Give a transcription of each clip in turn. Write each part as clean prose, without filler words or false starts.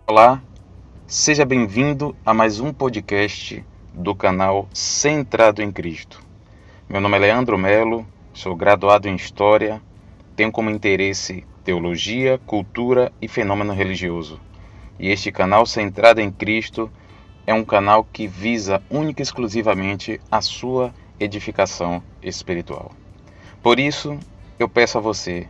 Olá, seja bem-vindo a mais um podcast do canal Centrado em Cristo. Meu nome é Leandro Melo, sou graduado em História, tenho como interesse Teologia, Cultura e Fenômeno Religioso. E este canal Centrado em Cristo é um canal que visa única e exclusivamente a sua edificação espiritual. Por isso, eu peço a você,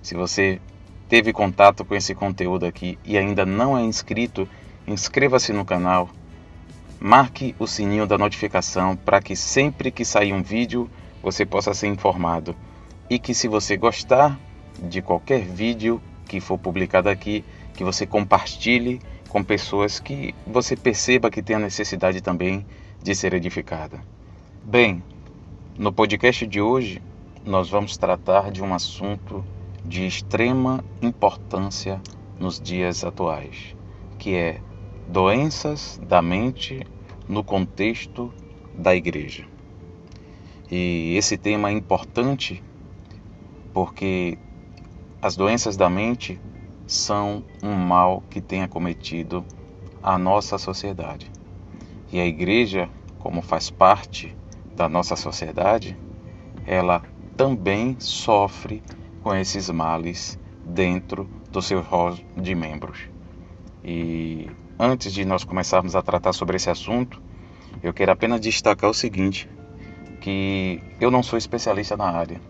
se você teve contato com esse conteúdo aqui e ainda não é inscrito, inscreva-se no canal, marque o sininho da notificação para que sempre que sair um vídeo você possa ser informado. E que se você gostar de qualquer vídeo que for publicado aqui, que você compartilhe com pessoas que você perceba que tem a necessidade também de ser edificada. Bem, no podcast de hoje nós vamos tratar de um assunto de extrema importância nos dias atuais, que é doenças da mente no contexto da igreja. E esse tema é importante porque as doenças da mente são um mal que tem acometido a nossa sociedade. E a igreja, como faz parte da nossa sociedade, ela também sofre com esses males dentro do seu rol de membros. E antes de nós começarmos a tratar sobre esse assunto, eu quero apenas destacar o seguinte, que eu não sou especialista na área.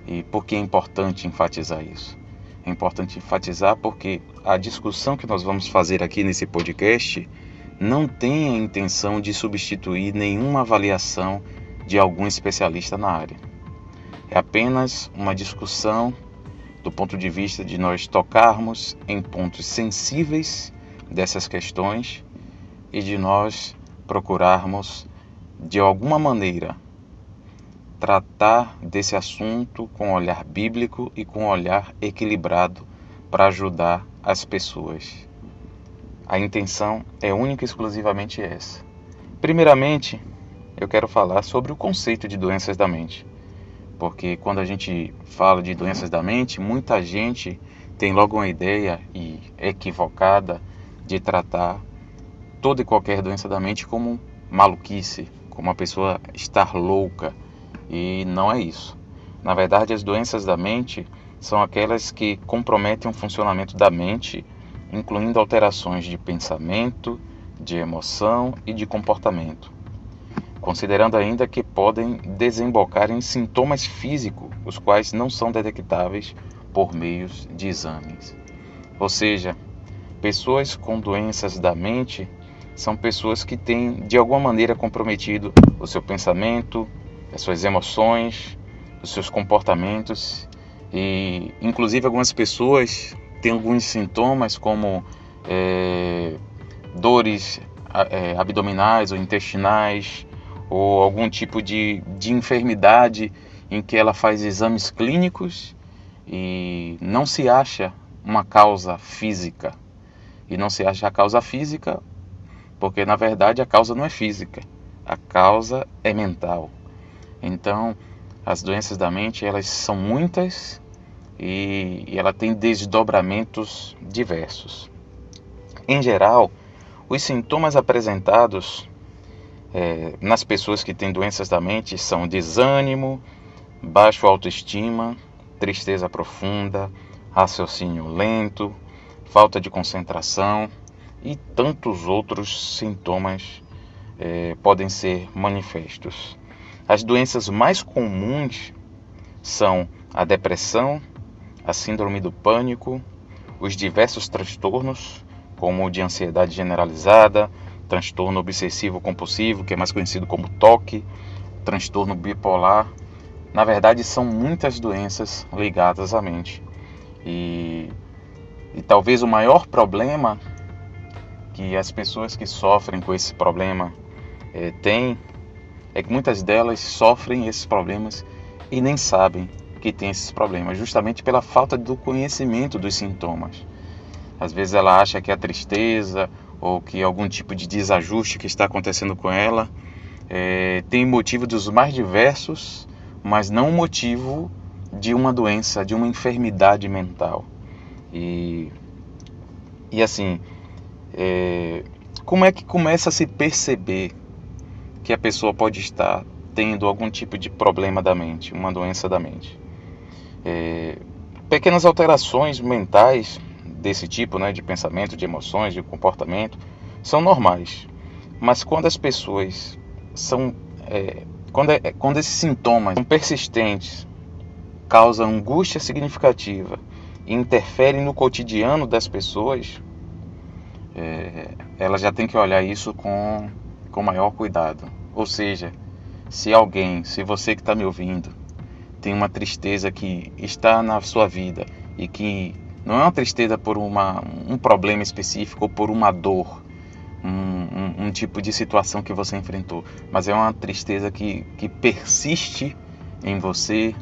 E por que é importante enfatizar isso? É importante enfatizar porque a discussão que nós vamos fazer aqui nesse podcast não tem a intenção de substituir nenhuma avaliação de algum especialista na área. É apenas uma discussão do ponto de vista de nós tocarmos em pontos sensíveis dessas questões e de nós procurarmos, de alguma maneira, tratar desse assunto com um olhar bíblico e com um olhar equilibrado para ajudar as pessoas. A intenção é única e exclusivamente essa. Primeiramente, eu quero falar sobre o conceito de doenças da mente. Porque quando a gente fala de doenças da mente, muita gente tem logo uma ideia equivocada de tratar toda e qualquer doença da mente como maluquice, como uma pessoa estar louca. E não é isso. Na verdade, as doenças da mente são aquelas que comprometem o funcionamento da mente, incluindo alterações de pensamento, de emoção e de comportamento. Considerando ainda que podem desembocar em sintomas físicos, os quais não são detectáveis por meios de exames. Ou seja, pessoas com doenças da mente são pessoas que têm de alguma maneira comprometido o seu pensamento, as suas emoções, os seus comportamentos e inclusive algumas pessoas têm alguns sintomas como dores abdominais ou intestinais, ou algum tipo de enfermidade em que ela faz exames clínicos e não se acha uma causa física. E não se acha a causa física porque, na verdade, a causa não é física, a causa é mental. Então, as doenças da mente, elas são muitas e ela tem desdobramentos diversos. Em geral, os sintomas apresentados nas pessoas que têm doenças da mente são desânimo, baixa autoestima, tristeza profunda, raciocínio lento, falta de concentração e tantos outros sintomas podem ser manifestos. As doenças mais comuns são a depressão, a síndrome do pânico, os diversos transtornos, como o de ansiedade generalizada, transtorno obsessivo compulsivo, que é mais conhecido como TOC, transtorno bipolar. Na verdade, são muitas doenças ligadas à mente. E talvez o maior problema que as pessoas que sofrem com esse problema têm é que muitas delas sofrem esses problemas e nem sabem que tem esses problemas, justamente pela falta do conhecimento dos sintomas. Às vezes ela acha que é a tristeza ou que algum tipo de desajuste que está acontecendo com ela tem motivo dos mais diversos, mas não motivo de uma doença, de uma enfermidade mental. E assim, Como é que começa a se perceber que a pessoa pode estar tendo algum tipo de problema da mente, uma doença da mente? Pequenas alterações mentais desse tipo, né, de pensamento, de emoções, de comportamento, são normais. Mas quando as pessoas são... quando esses sintomas são persistentes, causam angústia significativa e interferem no cotidiano das pessoas, ela já tem que olhar isso com maior cuidado. Ou seja, se você que está me ouvindo, tem uma tristeza que está na sua vida e que não é uma tristeza por um problema específico ou por uma dor, um tipo de situação que você enfrentou, mas é uma tristeza que persiste em você.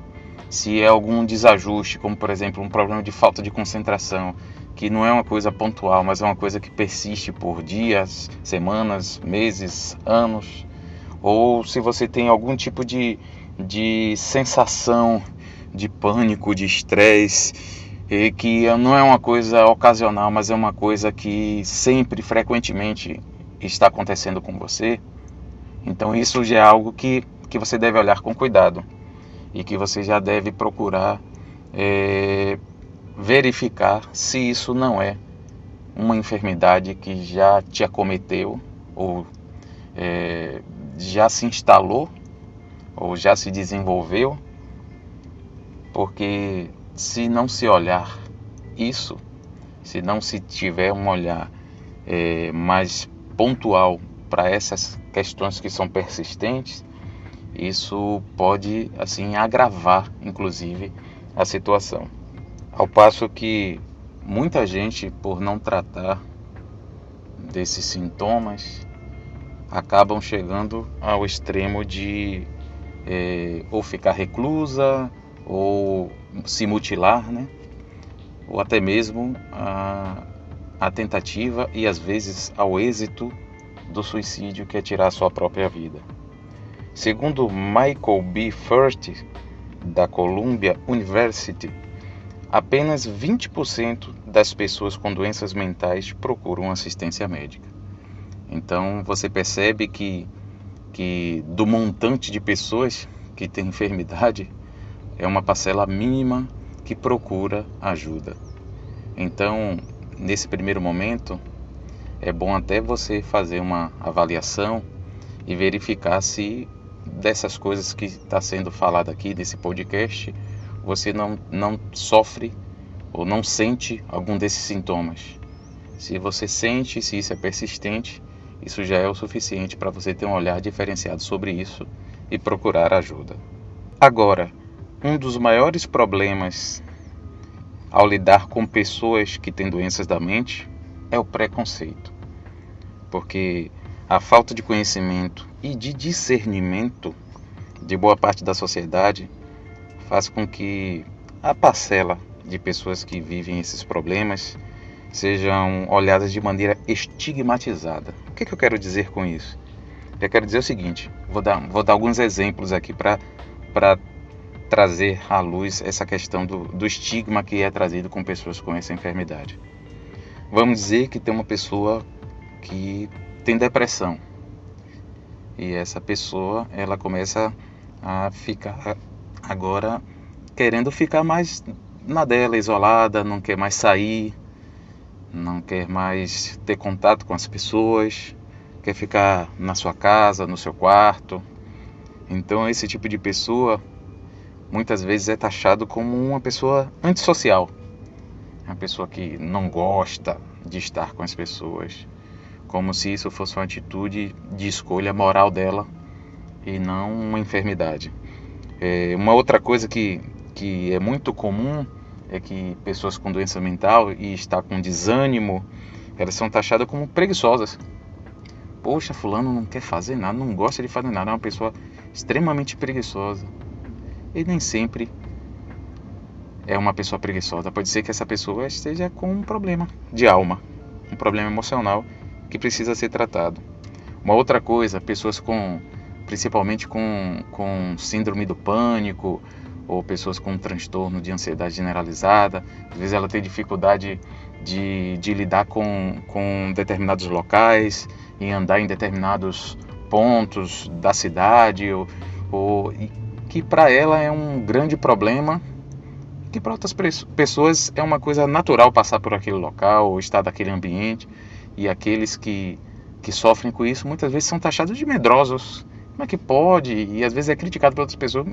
Se é algum desajuste, como por exemplo um problema de falta de concentração, que não é uma coisa pontual, mas é uma coisa que persiste por dias, semanas, meses, anos, ou se você tem algum tipo de sensação de pânico, de estresse, que não é uma coisa ocasional, mas é uma coisa que sempre, frequentemente está acontecendo com você, então isso já é algo que você deve olhar com cuidado e que você já deve procurar verificar se isso não é uma enfermidade que já te acometeu ou já se instalou ou já se desenvolveu, porque se não se olhar isso, se não se tiver um olhar mais pontual para essas questões que são persistentes, isso pode assim agravar inclusive a situação. Ao passo que muita gente, por não tratar desses sintomas, acabam chegando ao extremo de ou ficar reclusa, ou se mutilar, né? Ou até mesmo a tentativa e às vezes ao êxito do suicídio, que é tirar a sua própria vida. Segundo Michael B. Furt, da Columbia University, apenas 20% das pessoas com doenças mentais procuram assistência médica. Então você percebe que do montante de pessoas que têm enfermidade, é uma parcela mínima que procura ajuda. Então, nesse primeiro momento, é bom até você fazer uma avaliação e verificar se dessas coisas que está sendo falado aqui, desse podcast, você não sofre ou não sente algum desses sintomas. Se você sente, se isso é persistente, isso já é o suficiente para você ter um olhar diferenciado sobre isso e procurar ajuda. Agora, um dos maiores problemas ao lidar com pessoas que têm doenças da mente é o preconceito. Porque a falta de conhecimento e de discernimento de boa parte da sociedade faz com que a parcela de pessoas que vivem esses problemas sejam olhadas de maneira estigmatizada. O que eu quero dizer com isso? Eu quero dizer o seguinte, vou dar alguns exemplos aqui para trazer à luz essa questão do estigma que é trazido com pessoas com essa enfermidade. Vamos dizer que tem uma pessoa que tem depressão e essa pessoa ela começa a ficar agora querendo ficar mais na dela, isolada, não quer mais sair, não quer mais ter contato com as pessoas, quer ficar na sua casa, no seu quarto. Então esse tipo de pessoa muitas vezes é taxado como uma pessoa antissocial, uma pessoa que não gosta de estar com as pessoas, como se isso fosse uma atitude de escolha moral dela e não uma enfermidade. Uma outra coisa que é muito comum é que pessoas com doença mental e está com desânimo, elas são taxadas como preguiçosas. Poxa, fulano não quer fazer nada, não gosta de fazer nada, é uma pessoa extremamente preguiçosa. E nem sempre é uma pessoa preguiçosa. Pode ser que essa pessoa esteja com um problema de alma, um problema emocional que precisa ser tratado. Uma outra coisa, pessoas principalmente com síndrome do pânico, ou pessoas com transtorno de ansiedade generalizada, às vezes ela tem dificuldade de lidar com determinados locais, em andar em determinados pontos da cidade, e que para ela é um grande problema, que para outras pessoas é uma coisa natural passar por aquele local ou estar naquele ambiente, e aqueles que sofrem com isso muitas vezes são taxados de medrosos. Como é que pode? E às vezes é criticado por outras pessoas.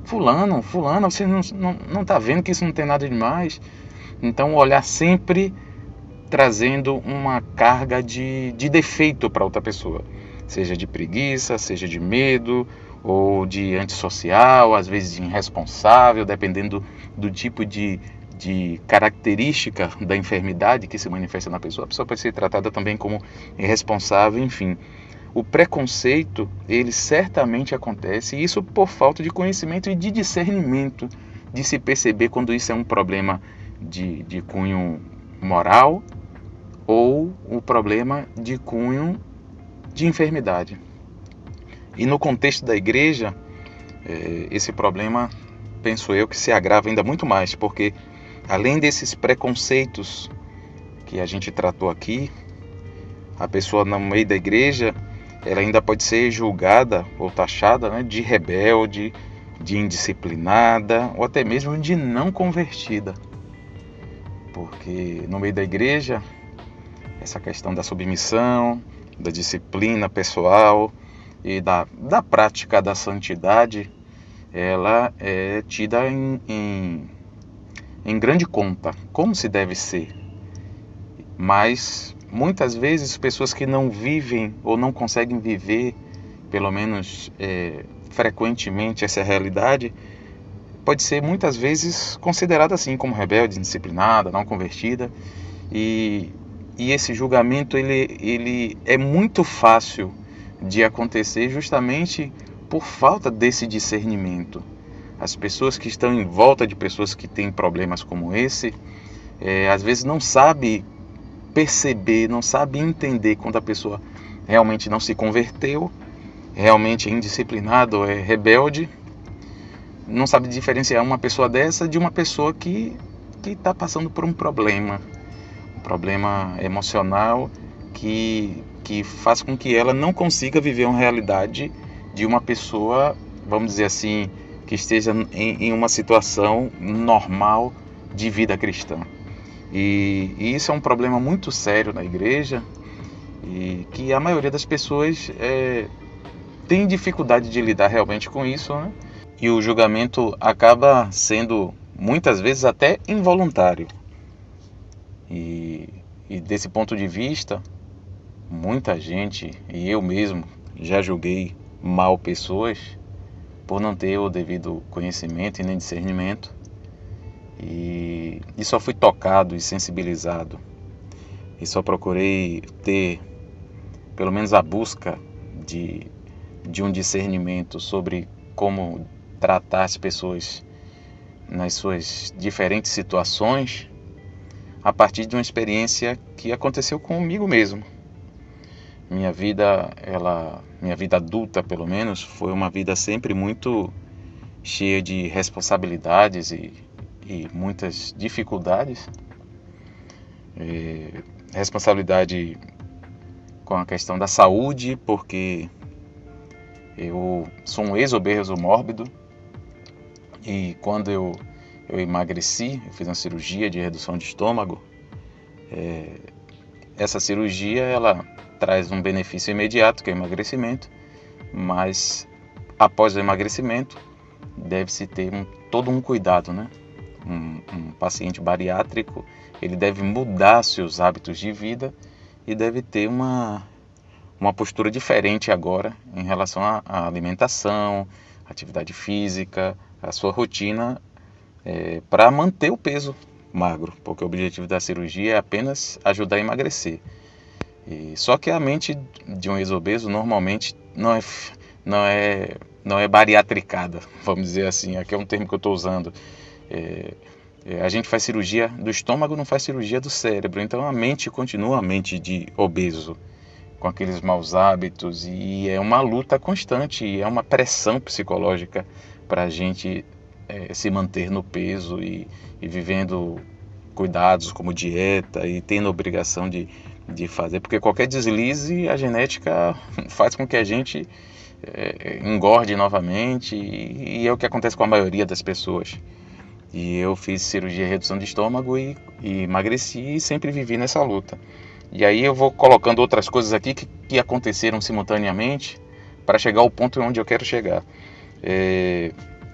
Fulano, você não tá vendo que isso não tem nada demais? Então olhar sempre trazendo uma carga de defeito para outra pessoa, seja de preguiça, seja de medo, ou de antissocial, às vezes de irresponsável, dependendo do tipo de característica da enfermidade que se manifesta na pessoa. A pessoa pode ser tratada também como irresponsável, enfim. O preconceito, ele certamente acontece, e isso por falta de conhecimento e de discernimento, de se perceber quando isso é um problema de cunho moral ou um problema de cunho de enfermidade. E no contexto da igreja, esse problema, penso eu, que se agrava ainda muito mais, porque além desses preconceitos que a gente tratou aqui, a pessoa no meio da igreja, ela ainda pode ser julgada ou taxada, né, de rebelde, de indisciplinada ou até mesmo de não convertida. Porque no meio da igreja, essa questão da submissão, da disciplina pessoal e da prática da santidade, ela é tida em grande conta, como se deve ser. Mas muitas vezes pessoas que não vivem ou não conseguem viver, pelo menos frequentemente, essa realidade, pode ser muitas vezes considerada assim como rebelde, indisciplinada, não convertida, e esse julgamento ele é muito fácil de acontecer justamente por falta desse discernimento. As pessoas que estão em volta de pessoas que têm problemas como esse, às vezes não sabem perceber, não sabe entender quando a pessoa realmente não se converteu, realmente é indisciplinada ou é rebelde, não sabe diferenciar uma pessoa dessa de uma pessoa que está passando por um problema emocional que faz com que ela não consiga viver uma realidade de uma pessoa, vamos dizer assim, que esteja em uma situação normal de vida cristã. E isso é um problema muito sério na igreja, e que a maioria das pessoas tem dificuldade de lidar realmente com isso, né? E o julgamento acaba sendo muitas vezes até involuntário. E desse ponto de vista, muita gente, e eu mesmo, já julguei mal pessoas por não ter o devido conhecimento e nem discernimento. E só fui tocado e sensibilizado, e só procurei ter pelo menos a busca de um discernimento sobre como tratar as pessoas nas suas diferentes situações, a partir de uma experiência que aconteceu comigo mesmo. Minha vida adulta, pelo menos, foi uma vida sempre muito cheia de responsabilidades e muitas dificuldades. Responsabilidade com a questão da saúde, porque eu sou um ex-obeso mórbido, e quando eu emagreci, eu fiz uma cirurgia de redução de estômago. Essa cirurgia, ela traz um benefício imediato, que é o emagrecimento, mas após o emagrecimento deve-se ter todo um cuidado, né? Um paciente bariátrico, ele deve mudar seus hábitos de vida e deve ter uma postura diferente agora em relação à alimentação, atividade física, a sua rotina, para manter o peso magro, porque o objetivo da cirurgia é apenas ajudar a emagrecer. Só que a mente de um ex-obeso normalmente não é bariatricada, vamos dizer assim. Aqui é um termo que eu estou usando. A gente faz cirurgia do estômago, não faz cirurgia do cérebro. Então a mente continua a mente de obeso, com aqueles maus hábitos, e é uma luta constante, é uma pressão psicológica para a gente se manter no peso e vivendo cuidados como dieta e tendo a obrigação de fazer, porque qualquer deslize, a genética faz com que a gente engorde novamente, e é o que acontece com a maioria das pessoas. E eu fiz cirurgia de redução de estômago e emagreci e sempre vivi nessa luta. E aí eu vou colocando outras coisas aqui que aconteceram simultaneamente para chegar ao ponto onde eu quero chegar.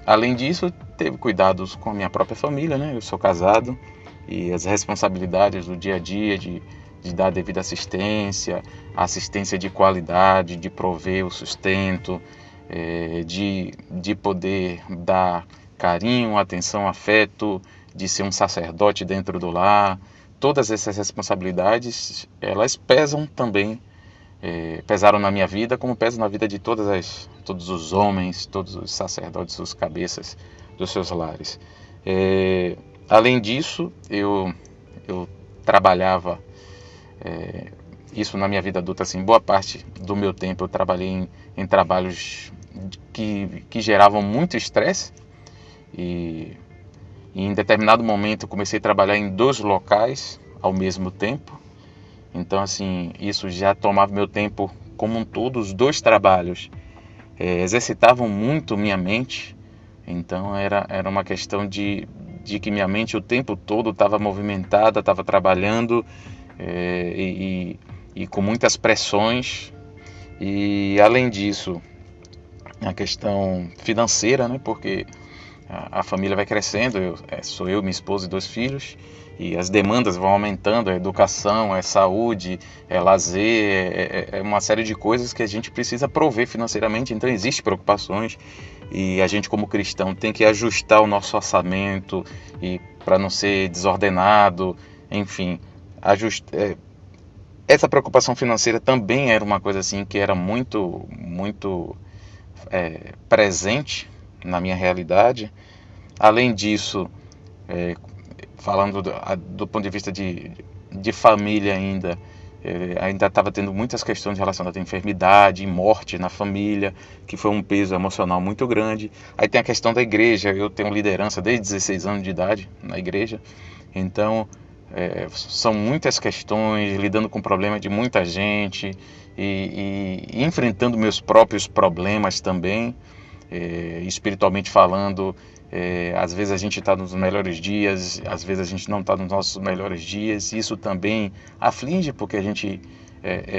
Além disso, teve cuidados com a minha própria família, né? Eu sou casado, e as responsabilidades do dia a dia de dar a devida assistência de qualidade, de prover o sustento, de poder dar carinho, atenção, afeto, de ser um sacerdote dentro do lar. Todas essas responsabilidades, elas pesam também, pesaram na minha vida, como pesam na vida de todos os homens, todos os sacerdotes, os cabeças dos seus lares. Além disso, eu trabalhava, isso na minha vida adulta, assim, boa parte do meu tempo eu trabalhei em trabalhos que geravam muito estresse, e em determinado momento eu comecei a trabalhar em 2 locais ao mesmo tempo. Então, assim, isso já tomava meu tempo como um todo. Os 2 trabalhos exercitavam muito minha mente. Então era uma questão de que minha mente o tempo todo estava movimentada, estava trabalhando, e com muitas pressões. E além disso, a questão financeira, né? Porque a família vai crescendo, sou eu, minha esposa e 2 filhos, e as demandas vão aumentando, é educação, é saúde, é lazer, é uma série de coisas que a gente precisa prover financeiramente. Então existem preocupações, e a gente, como cristão, tem que ajustar o nosso orçamento para não ser desordenado, enfim. Essa preocupação financeira também era uma coisa assim que era muito, muito presente na minha realidade. Além disso, falando do ponto de vista de família ainda, ainda estava tendo muitas questões relacionadas à enfermidade e morte na família, que foi um peso emocional muito grande. Aí tem a questão da igreja. Eu tenho liderança desde 16 anos de idade na igreja, então são muitas questões, lidando com problemas de muita gente, e enfrentando meus próprios problemas também, espiritualmente falando. Às vezes a gente está nos melhores dias, às vezes a gente não está nos nossos melhores dias. Isso também aflige, porque a gente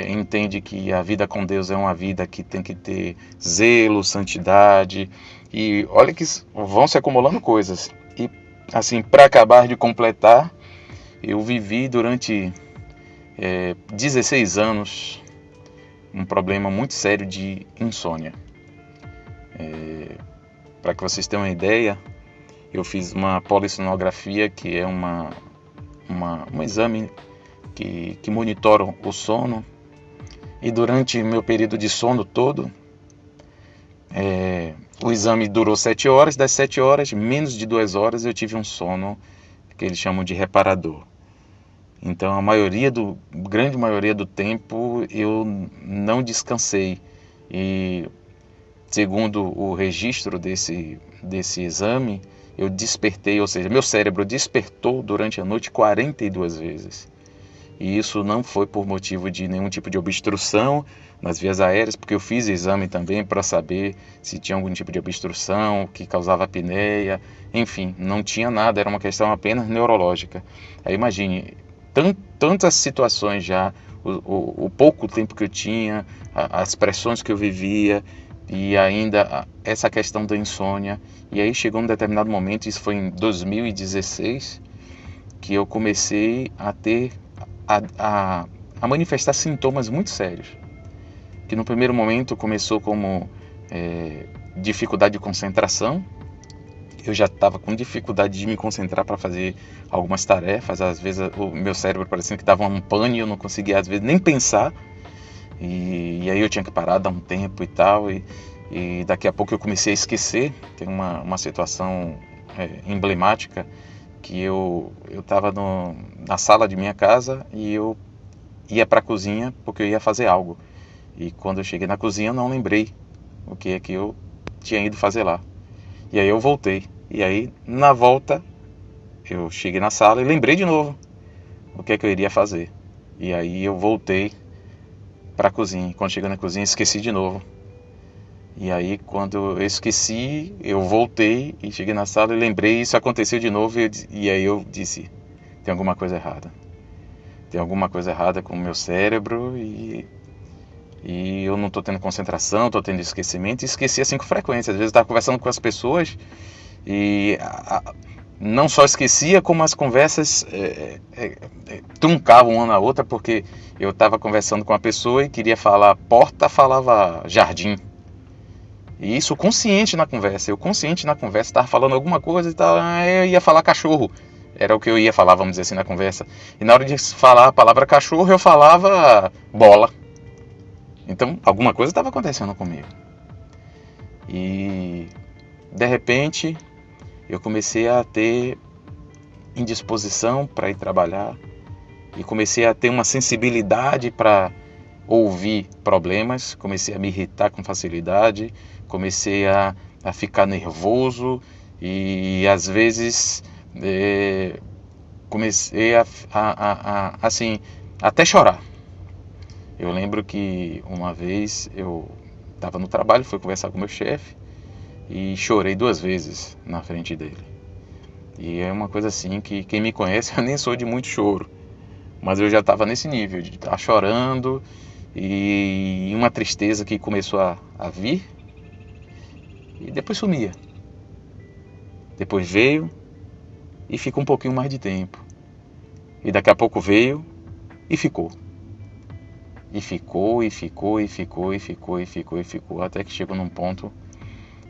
entende que a vida com Deus é uma vida que tem que ter zelo, santidade, e olha que vão se acumulando coisas. E assim, para acabar de completar, eu vivi durante 16 anos um problema muito sério de insônia. Para que vocês tenham uma ideia, eu fiz uma polissonografia, que é um exame que monitora o sono, e durante meu período de sono todo, o exame durou 7 horas, das 7 horas, menos de 2 horas eu tive um sono que eles chamam de reparador. Então grande maioria do tempo eu não descansei, e segundo o registro desse exame, eu despertei, ou seja, meu cérebro despertou durante a noite 42 vezes. E isso não foi por motivo de nenhum tipo de obstrução nas vias aéreas, porque eu fiz exame também para saber se tinha algum tipo de obstrução que causava apneia. Enfim, não tinha nada, era uma questão apenas neurológica. Aí imagine, tantas situações já, o pouco tempo que eu tinha, as pressões que eu vivia, e ainda essa questão da insônia. E aí chegou um determinado momento, isso foi em 2016, que eu comecei a ter a manifestar sintomas muito sérios, que no primeiro momento começou como dificuldade de concentração. Eu já estava com dificuldade de me concentrar para fazer algumas tarefas. Às vezes o meu cérebro parecia que dava um pane, eu não conseguia às vezes nem pensar, e aí eu tinha que parar, dar um tempo e tal, e daqui a pouco eu comecei a esquecer. Tem uma situação emblemática, que eu estava na sala de minha casa, e eu ia para a cozinha porque eu ia fazer algo, e quando eu cheguei na cozinha eu não lembrei o que é que eu tinha ido fazer lá. E aí eu voltei, e aí na volta eu cheguei na sala e lembrei de novo o que é que eu iria fazer. E aí eu voltei para a cozinha. Quando cheguei na cozinha, esqueci de novo. E aí, quando eu esqueci, eu voltei e cheguei na sala e lembrei, isso aconteceu de novo. E aí eu disse: tem alguma coisa errada. Tem alguma coisa errada com o meu cérebro e eu não estou tendo concentração, estou tendo esquecimento. E esqueci assim com frequência. Às vezes eu estava conversando com as pessoas e não só esquecia, como as conversas truncavam uma na outra, porque eu estava conversando com uma pessoa e queria falar porta, falava jardim. E isso consciente na conversa. Eu consciente na conversa, estava falando alguma coisa e tal, eu ia falar cachorro. Era o que eu ia falar, vamos dizer assim, na conversa. E na hora de falar a palavra cachorro, eu falava bola. Então, alguma coisa estava acontecendo comigo. E, de repente, eu comecei a ter indisposição para ir trabalhar. E comecei a ter uma sensibilidade para ouvir problemas. Comecei a me irritar com facilidade. Comecei a ficar nervoso. E, às vezes, comecei assim, até chorar. Eu lembro que uma vez eu estava no trabalho, fui conversar com o meu chefe e chorei 2 vezes na frente dele. E é uma coisa assim que quem me conhece, eu nem sou de muito choro, mas eu já estava nesse nível de estar chorando e uma tristeza que começou a vir e depois sumia. Depois veio e ficou um pouquinho mais de tempo. E daqui a pouco veio e ficou. E ficou, e ficou, e ficou, e ficou, e ficou, e ficou, até que chegou num ponto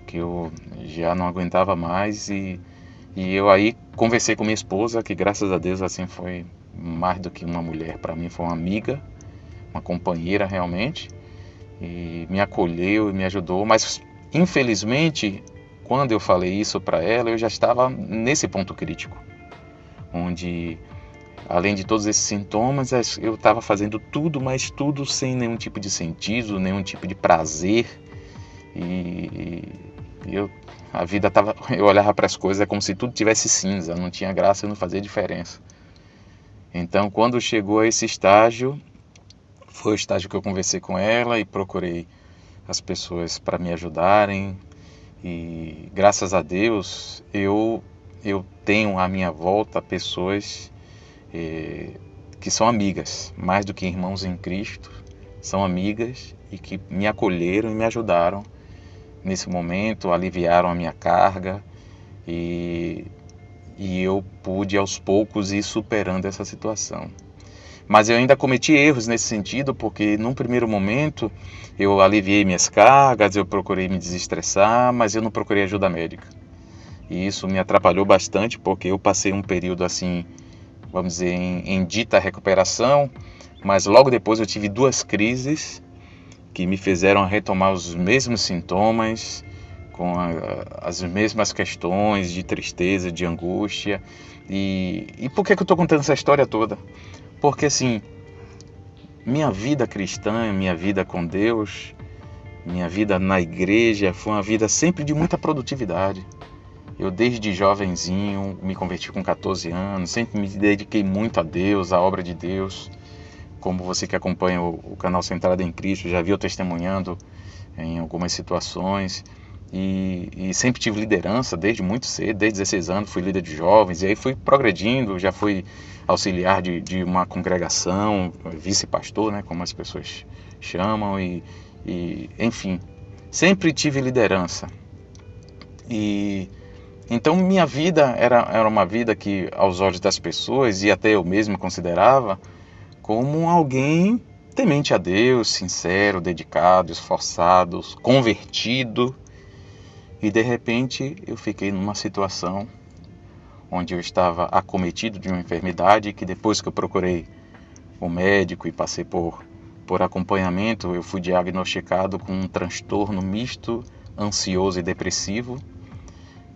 que eu já não aguentava mais e eu aí conversei com minha esposa, que graças a Deus assim foi mais do que uma mulher para mim, foi uma amiga, uma companheira realmente, e me acolheu e me ajudou, mas infelizmente quando eu falei isso para ela, eu já estava nesse ponto crítico, onde além de todos esses sintomas, eu estava fazendo tudo, mas tudo sem nenhum tipo de sentido, nenhum tipo de prazer. A vida tava, eu olhava para as coisas como se tudo tivesse cinza, não tinha graça, não fazia diferença. Então, quando chegou a esse estágio, foi o estágio que eu conversei com ela e procurei as pessoas para me ajudarem. E graças a Deus, eu tenho à minha volta pessoas que são amigas, mais do que irmãos em Cristo, são amigas e que me acolheram e me ajudaram nesse momento, aliviaram a minha carga e eu pude aos poucos ir superando essa situação. Mas eu ainda cometi erros nesse sentido, porque num primeiro momento eu aliviei minhas cargas, eu procurei me desestressar, mas eu não procurei ajuda médica. E isso me atrapalhou bastante, porque eu passei um período assim, vamos dizer, em dita recuperação, mas logo depois eu tive 2 crises que me fizeram retomar os mesmos sintomas, com as mesmas questões de tristeza, de angústia. E por que eu estou contando essa história toda? Porque assim, minha vida cristã, minha vida com Deus, minha vida na igreja foi uma vida sempre de muita produtividade. Eu desde jovenzinho me converti com 14 anos, sempre me dediquei muito a Deus, à obra de Deus. Como você que acompanha o canal Centrado em Cristo, já viu testemunhando em algumas situações. E sempre tive liderança desde muito cedo, desde 16 anos fui líder de jovens. E aí fui progredindo, já fui auxiliar de uma congregação, vice-pastor, né, como as pessoas chamam. Enfim, sempre tive liderança. Então minha vida era uma vida que aos olhos das pessoas, e até eu mesmo considerava, como alguém temente a Deus, sincero, dedicado, esforçado, convertido. E de repente eu fiquei numa situação onde eu estava acometido de uma enfermidade que depois que eu procurei o médico e passei por acompanhamento, eu fui diagnosticado com um transtorno misto, ansioso e depressivo.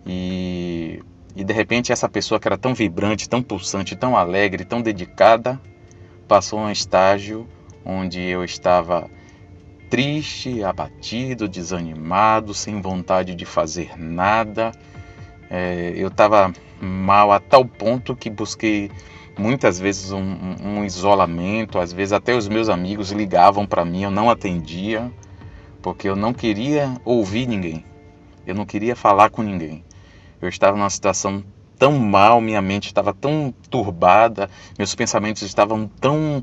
E de repente essa pessoa que era tão vibrante, tão pulsante, tão alegre, tão dedicada, passou a um estágio onde eu estava triste, abatido, desanimado, sem vontade de fazer nada, Eu estava mal a tal ponto que busquei muitas vezes um isolamento. Às vezes até os meus amigos ligavam para mim, eu não atendia, porque eu não queria ouvir ninguém, eu não queria falar com ninguém. Eu estava numa situação tão mal, minha mente estava tão turbada, meus pensamentos estavam tão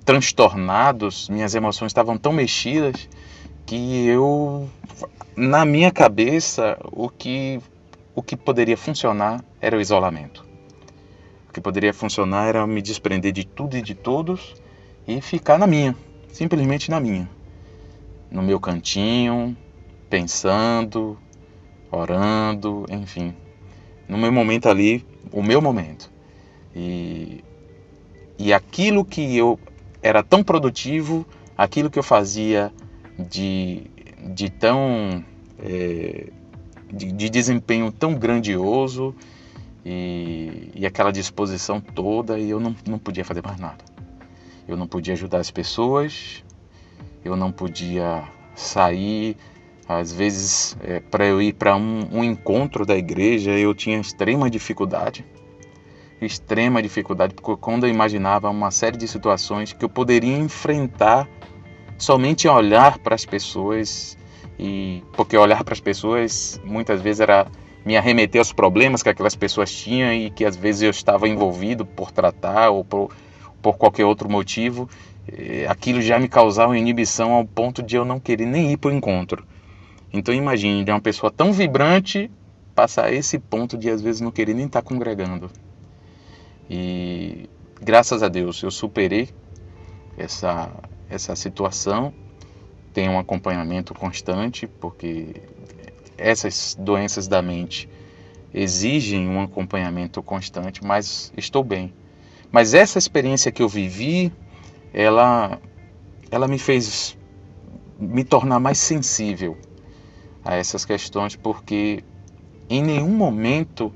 transtornados, minhas emoções estavam tão mexidas, que na minha cabeça, o que poderia funcionar era o isolamento. O que poderia funcionar era me desprender de tudo e de todos e ficar na minha, simplesmente na minha, no meu cantinho, pensando, orando, enfim, no meu momento ali, o meu momento. E aquilo que eu era tão produtivo, aquilo que eu fazia de tão de desempenho tão grandioso e aquela disposição toda, e eu não podia fazer mais nada. Eu não podia ajudar as pessoas, eu não podia sair. Às vezes, para eu ir para um encontro da igreja, eu tinha extrema dificuldade, porque quando eu imaginava uma série de situações que eu poderia enfrentar somente olhar para as pessoas, e porque olhar para as pessoas muitas vezes era me arremeter aos problemas que aquelas pessoas tinham e que às vezes eu estava envolvido por tratar ou por qualquer outro motivo. Aquilo já me causava uma inibição ao ponto de eu não querer nem ir para o encontro. Então imagine, de uma pessoa tão vibrante passar a esse ponto de às vezes não querer nem estar congregando. E graças a Deus eu superei essa situação, tenho um acompanhamento constante, porque essas doenças da mente exigem um acompanhamento constante, mas estou bem. Mas essa experiência que eu vivi, ela me fez me tornar mais sensível a essas questões, porque em nenhum momento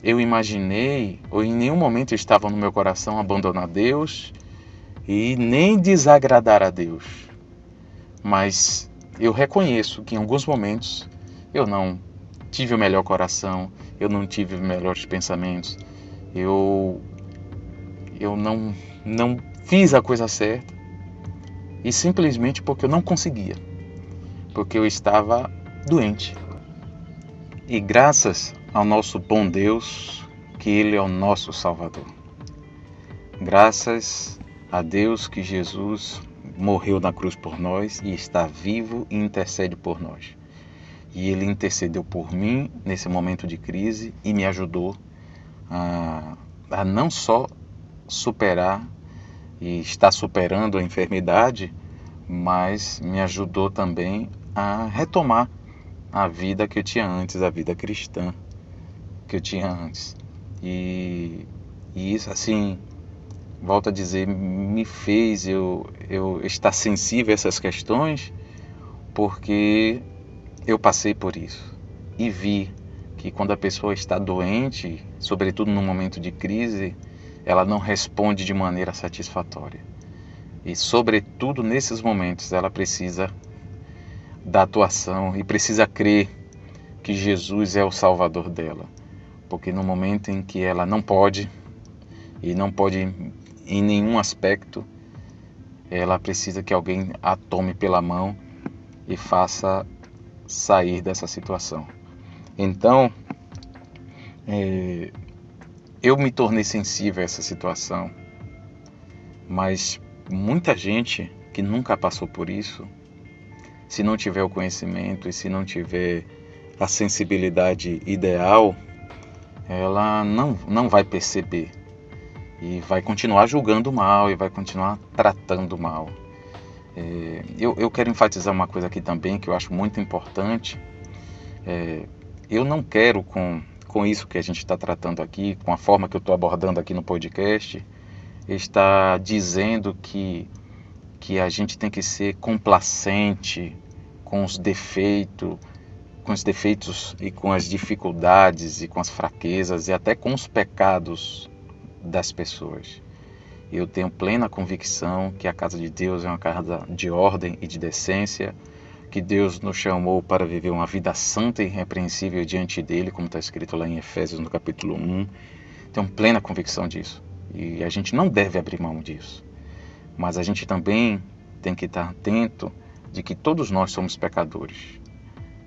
eu imaginei, ou em nenhum momento estava no meu coração abandonar Deus e nem desagradar a Deus. Mas eu reconheço que em alguns momentos eu não tive o melhor coração, eu não tive os melhores pensamentos, eu não fiz a coisa certa, e simplesmente porque eu não conseguia, porque eu estava doente. E graças ao nosso bom Deus, que Ele é o nosso Salvador. Graças a Deus que Jesus morreu na cruz por nós e está vivo e intercede por nós. E Ele intercedeu por mim nesse momento de crise e me ajudou a não só superar e estar superando a enfermidade, mas me ajudou também a retomar a vida que eu tinha antes, a vida cristã que eu tinha antes. E isso, assim, volto a dizer, me fez eu estar sensível a essas questões, porque eu passei por isso e vi que quando a pessoa está doente, sobretudo num momento de crise, ela não responde de maneira satisfatória. E sobretudo nesses momentos ela precisa da atuação e precisa crer que Jesus é o Salvador dela. Porque no momento em que ela não pode, e não pode em nenhum aspecto, ela precisa que alguém a tome pela mão e faça sair dessa situação. Então, eu me tornei sensível a essa situação, mas muita gente que nunca passou por isso, se não tiver o conhecimento e se não tiver a sensibilidade ideal, ela não vai perceber e vai continuar julgando mal e vai continuar tratando mal. Eu quero enfatizar uma coisa aqui também que eu acho muito importante. Eu não quero, com isso que a gente está tratando aqui, com a forma que eu estou abordando aqui no podcast, estar dizendo que a gente tem que ser complacente com os defeitos e com as dificuldades e com as fraquezas e até com os pecados das pessoas. Eu tenho plena convicção que a casa de Deus é uma casa de ordem e de decência, que Deus nos chamou para viver uma vida santa e irrepreensível diante dele, como está escrito lá em Efésios no capítulo 1. Tenho plena convicção disso. E a gente não deve abrir mão disso. Mas a gente também tem que estar atento de que todos nós somos pecadores.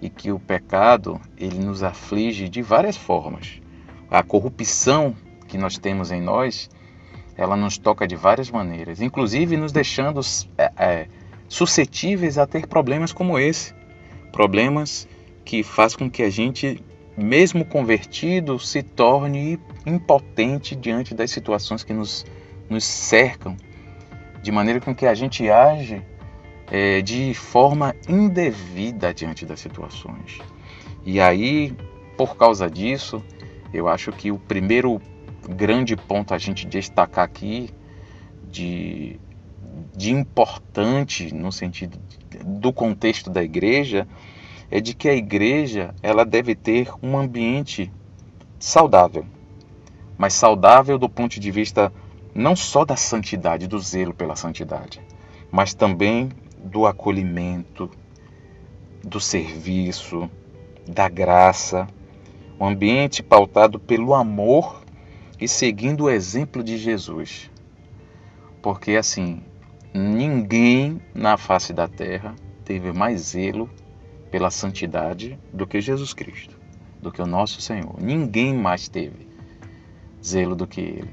E que o pecado, ele nos aflige de várias formas. A corrupção que nós temos em nós, ela nos toca de várias maneiras. Inclusive nos deixando suscetíveis a ter problemas como esse. Problemas que fazem com que a gente, mesmo convertido, se torne impotente diante das situações que nos cercam, de maneira com que a gente age de forma indevida diante das situações. E aí, por causa disso, eu acho que o primeiro grande ponto a gente destacar aqui de importante no sentido do contexto da igreja é de que a igreja ela deve ter um ambiente saudável, mas saudável do ponto de vista não só da santidade, do zelo pela santidade, mas também do acolhimento, do serviço, da graça, um ambiente pautado pelo amor e seguindo o exemplo de Jesus. Porque assim, ninguém na face da terra teve mais zelo pela santidade do que Jesus Cristo, do que o nosso Senhor. Ninguém mais teve zelo do que Ele.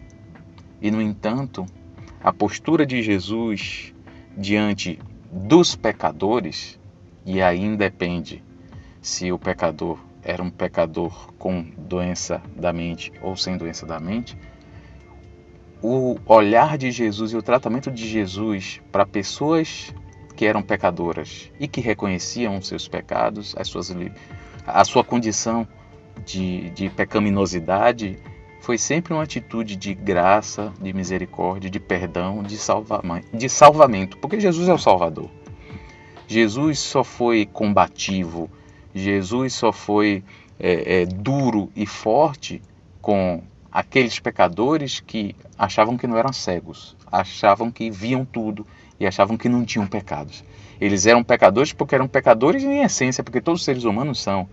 E, no entanto, a postura de Jesus diante dos pecadores, e aí independe se o pecador era um pecador com doença da mente ou sem doença da mente, o olhar de Jesus e o tratamento de Jesus para pessoas que eram pecadoras e que reconheciam os seus pecados, a sua condição de pecaminosidade, foi sempre uma atitude de graça, de misericórdia, de perdão, de salvamento, porque Jesus é o Salvador. Jesus só foi combativo, Jesus só foi duro e forte com aqueles pecadores que achavam que não eram cegos, achavam que viam tudo e achavam que não tinham pecados. Eles eram pecadores porque eram pecadores em essência, porque todos os seres humanos são.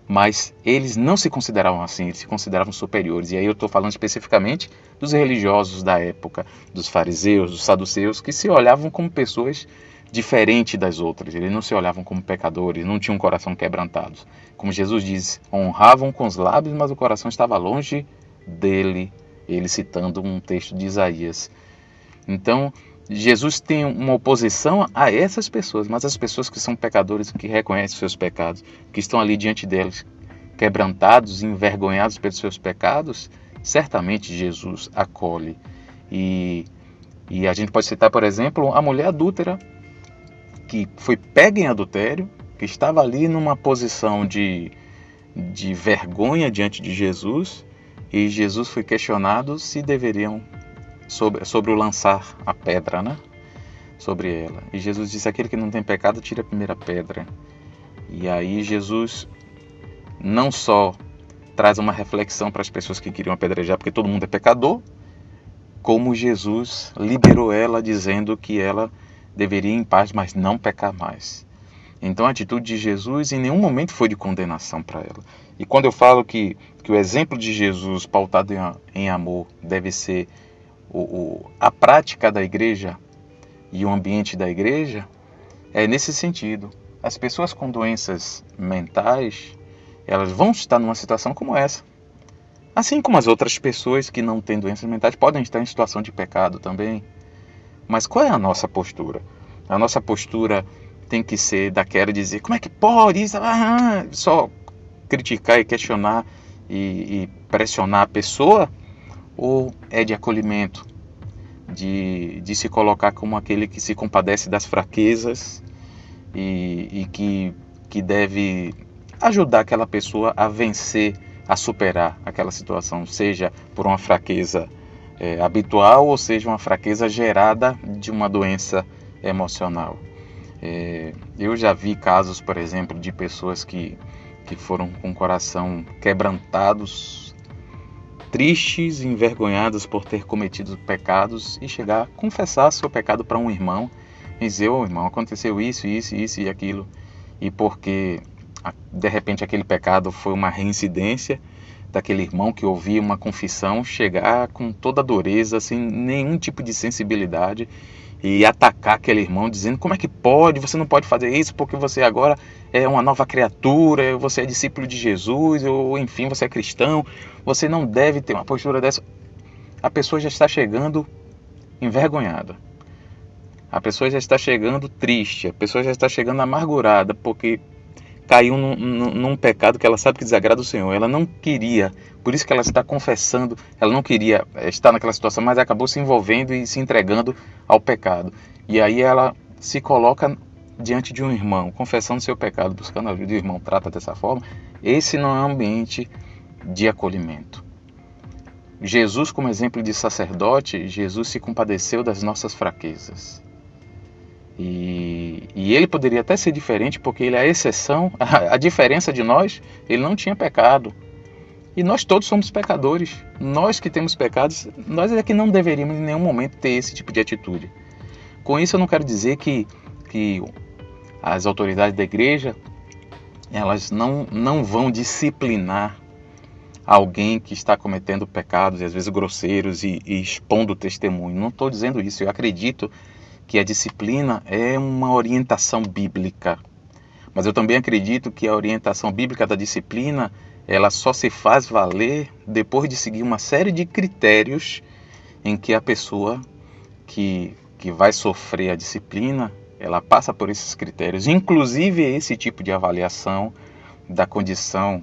Mas eles não se consideravam assim, eles se consideravam superiores. E aí eu estou falando especificamente dos religiosos da época, dos fariseus, dos saduceus, que se olhavam como pessoas diferentes das outras. Eles não se olhavam como pecadores, não tinham um coração quebrantado. Como Jesus diz, honravam com os lábios, mas o coração estava longe dele, ele citando um texto de Isaías. Então, Jesus tem uma oposição a essas pessoas, mas as pessoas que são pecadores, que reconhecem seus pecados, que estão ali diante deles, quebrantados, envergonhados pelos seus pecados, certamente Jesus acolhe. E a gente pode citar, por exemplo, a mulher adúltera, que foi pega em adultério, que estava ali numa posição de vergonha diante de Jesus, e Jesus foi questionado se deveriam sobre o lançar a pedra, né? Sobre ela. E Jesus disse, aquele que não tem pecado, tire a primeira pedra. E aí Jesus não só traz uma reflexão para as pessoas que queriam apedrejar, porque todo mundo é pecador, como Jesus liberou ela, dizendo que ela deveria ir em paz, mas não pecar mais. Então a atitude de Jesus em nenhum momento foi de condenação para ela. E quando eu falo que o exemplo de Jesus pautado em amor deve ser a prática da igreja e o ambiente da igreja, é nesse sentido. As pessoas com doenças mentais, elas vão estar numa situação como essa. Assim como as outras pessoas que não têm doenças mentais podem estar em situação de pecado também. Mas qual é a nossa postura? A nossa postura tem que ser daquela de dizer, como é que pode isso? Só criticar e questionar e pressionar a pessoa? Ou é de acolhimento, de se colocar como aquele que se compadece das fraquezas e que deve ajudar aquela pessoa a vencer, a superar aquela situação, seja por uma fraqueza habitual ou seja uma fraqueza gerada de uma doença emocional. Eu já vi casos, por exemplo, de pessoas que foram com o coração quebrantados, tristes e envergonhadas por ter cometido pecados e chegar a confessar seu pecado para um irmão e dizer, irmão, aconteceu isso, isso, isso e aquilo. e porque de repente aquele pecado foi uma reincidência daquele irmão que ouvia uma confissão chegar com toda a dureza, sem nenhum tipo de sensibilidade, e atacar aquele irmão dizendo: como é que pode, você não pode fazer isso porque você agora é uma nova criatura, você é discípulo de Jesus, ou enfim, você é cristão, você não deve ter uma postura dessa. A pessoa já está chegando envergonhada, a pessoa já está chegando triste, a pessoa já está chegando amargurada, porque caiu num pecado que ela sabe que desagrada o Senhor. Ela não queria, por isso que ela está confessando, ela não queria estar naquela situação, mas acabou se envolvendo e se entregando ao pecado. E aí ela se coloca diante de um irmão, confessando seu pecado, buscando ajuda, e o irmão trata dessa forma. Esse não é um ambiente de acolhimento. Jesus, como exemplo de sacerdote, Jesus se compadeceu das nossas fraquezas. E ele poderia até ser diferente, porque ele é a exceção, a diferença de nós, ele não tinha pecado. E nós todos somos pecadores. Nós que temos pecados, nós é que não deveríamos em nenhum momento ter esse tipo de atitude. Com isso eu não quero dizer que as autoridades da igreja, elas não vão disciplinar alguém que está cometendo pecados, e às vezes grosseiros, e expondo o testemunho. Não estou dizendo isso, eu acredito que a disciplina é uma orientação bíblica. Mas eu também acredito que a orientação bíblica da disciplina, ela só se faz valer depois de seguir uma série de critérios em que a pessoa que vai sofrer a disciplina, ela passa por esses critérios. Inclusive esse tipo de avaliação da condição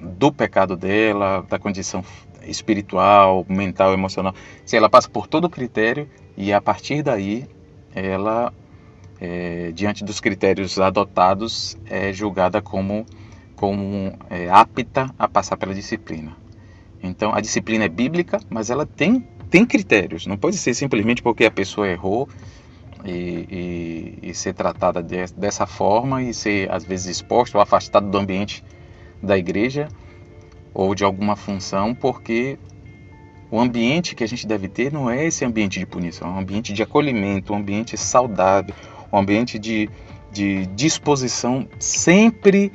do pecado dela, da condição espiritual, mental, emocional. Se ela passa por todo o critério, e a partir daí ela, diante dos critérios adotados, é julgada como apta a passar pela disciplina. Então a disciplina é bíblica, mas ela tem critérios. Não pode ser simplesmente porque a pessoa errou e ser tratada dessa forma, e ser às vezes exposta ou afastada do ambiente da igreja ou de alguma função, porque o ambiente que a gente deve ter não é esse ambiente de punição, é um ambiente de acolhimento, um ambiente saudável, um ambiente de disposição sempre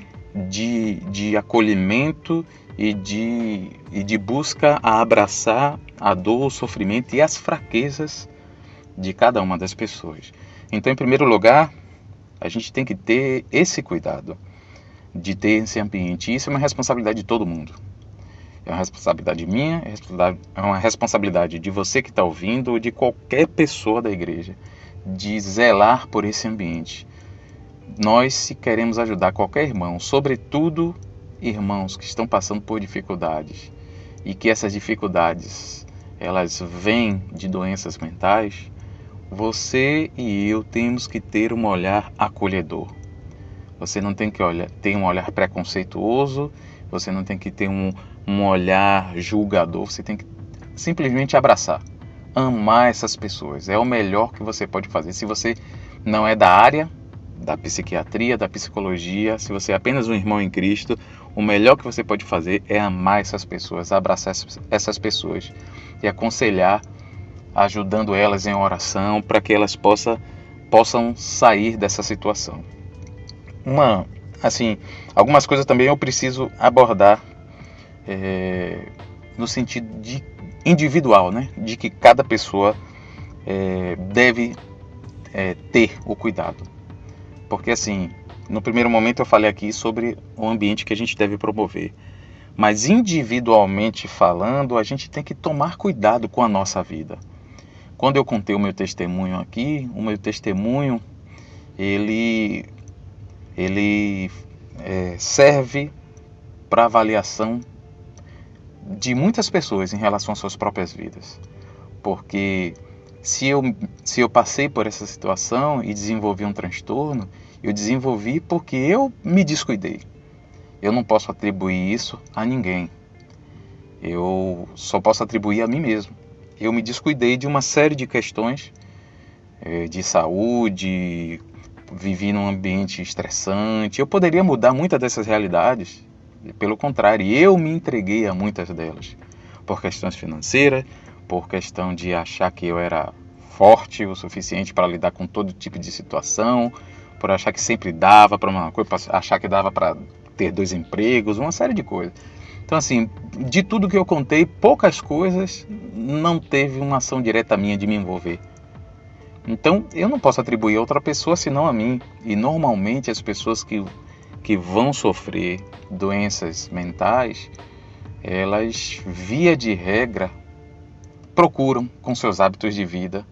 de acolhimento e de busca a abraçar a dor, o sofrimento e as fraquezas de cada uma das pessoas. Então, em primeiro lugar, a gente tem que ter esse cuidado de ter esse ambiente. Isso é uma responsabilidade de todo mundo. É uma responsabilidade minha, é uma responsabilidade de você que está ouvindo, ou de qualquer pessoa da igreja, de zelar por esse ambiente. Nós, se queremos ajudar qualquer irmão, sobretudo irmãos que estão passando por dificuldades, e que essas dificuldades elas vêm de doenças mentais, você e eu temos que ter um olhar acolhedor. Você não tem que ter um olhar preconceituoso, você não tem que ter um olhar julgador, você tem que simplesmente abraçar, amar essas pessoas. É o melhor que você pode fazer. Se você não é da área da psiquiatria, da psicologia, se você é apenas um irmão em Cristo, o melhor que você pode fazer é amar essas pessoas, abraçar essas pessoas e aconselhar, ajudando elas em oração, para que elas possam sair dessa situação. Algumas coisas também eu preciso abordar no sentido de individual, né? De que cada pessoa deve ter o cuidado. Porque assim, no primeiro momento eu falei aqui sobre o ambiente que a gente deve promover. Mas individualmente falando, a gente tem que tomar cuidado com a nossa vida. Quando eu contei o meu testemunho aqui, o meu testemunho, ele serve para avaliação de muitas pessoas em relação às suas próprias vidas. Porque se eu passei por essa situação e desenvolvi um transtorno, eu desenvolvi porque eu me descuidei. Eu não posso atribuir isso a ninguém. Eu só posso atribuir a mim mesmo. Eu me descuidei de uma série de questões de saúde, vivi num ambiente estressante. Eu poderia mudar muitas dessas realidades. Pelo contrário, eu me entreguei a muitas delas. Por questões financeiras, por questão de achar que eu era forte o suficiente para lidar com todo tipo de situação, por achar que sempre dava para uma coisa, achar que dava para ter 2 empregos, uma série de coisas. Então, assim, de tudo que eu contei, poucas coisas não teve uma ação direta minha de me envolver. Então, eu não posso atribuir a outra pessoa senão a mim. E normalmente as pessoas que vão sofrer doenças mentais, elas, via de regra, procuram com seus hábitos de vida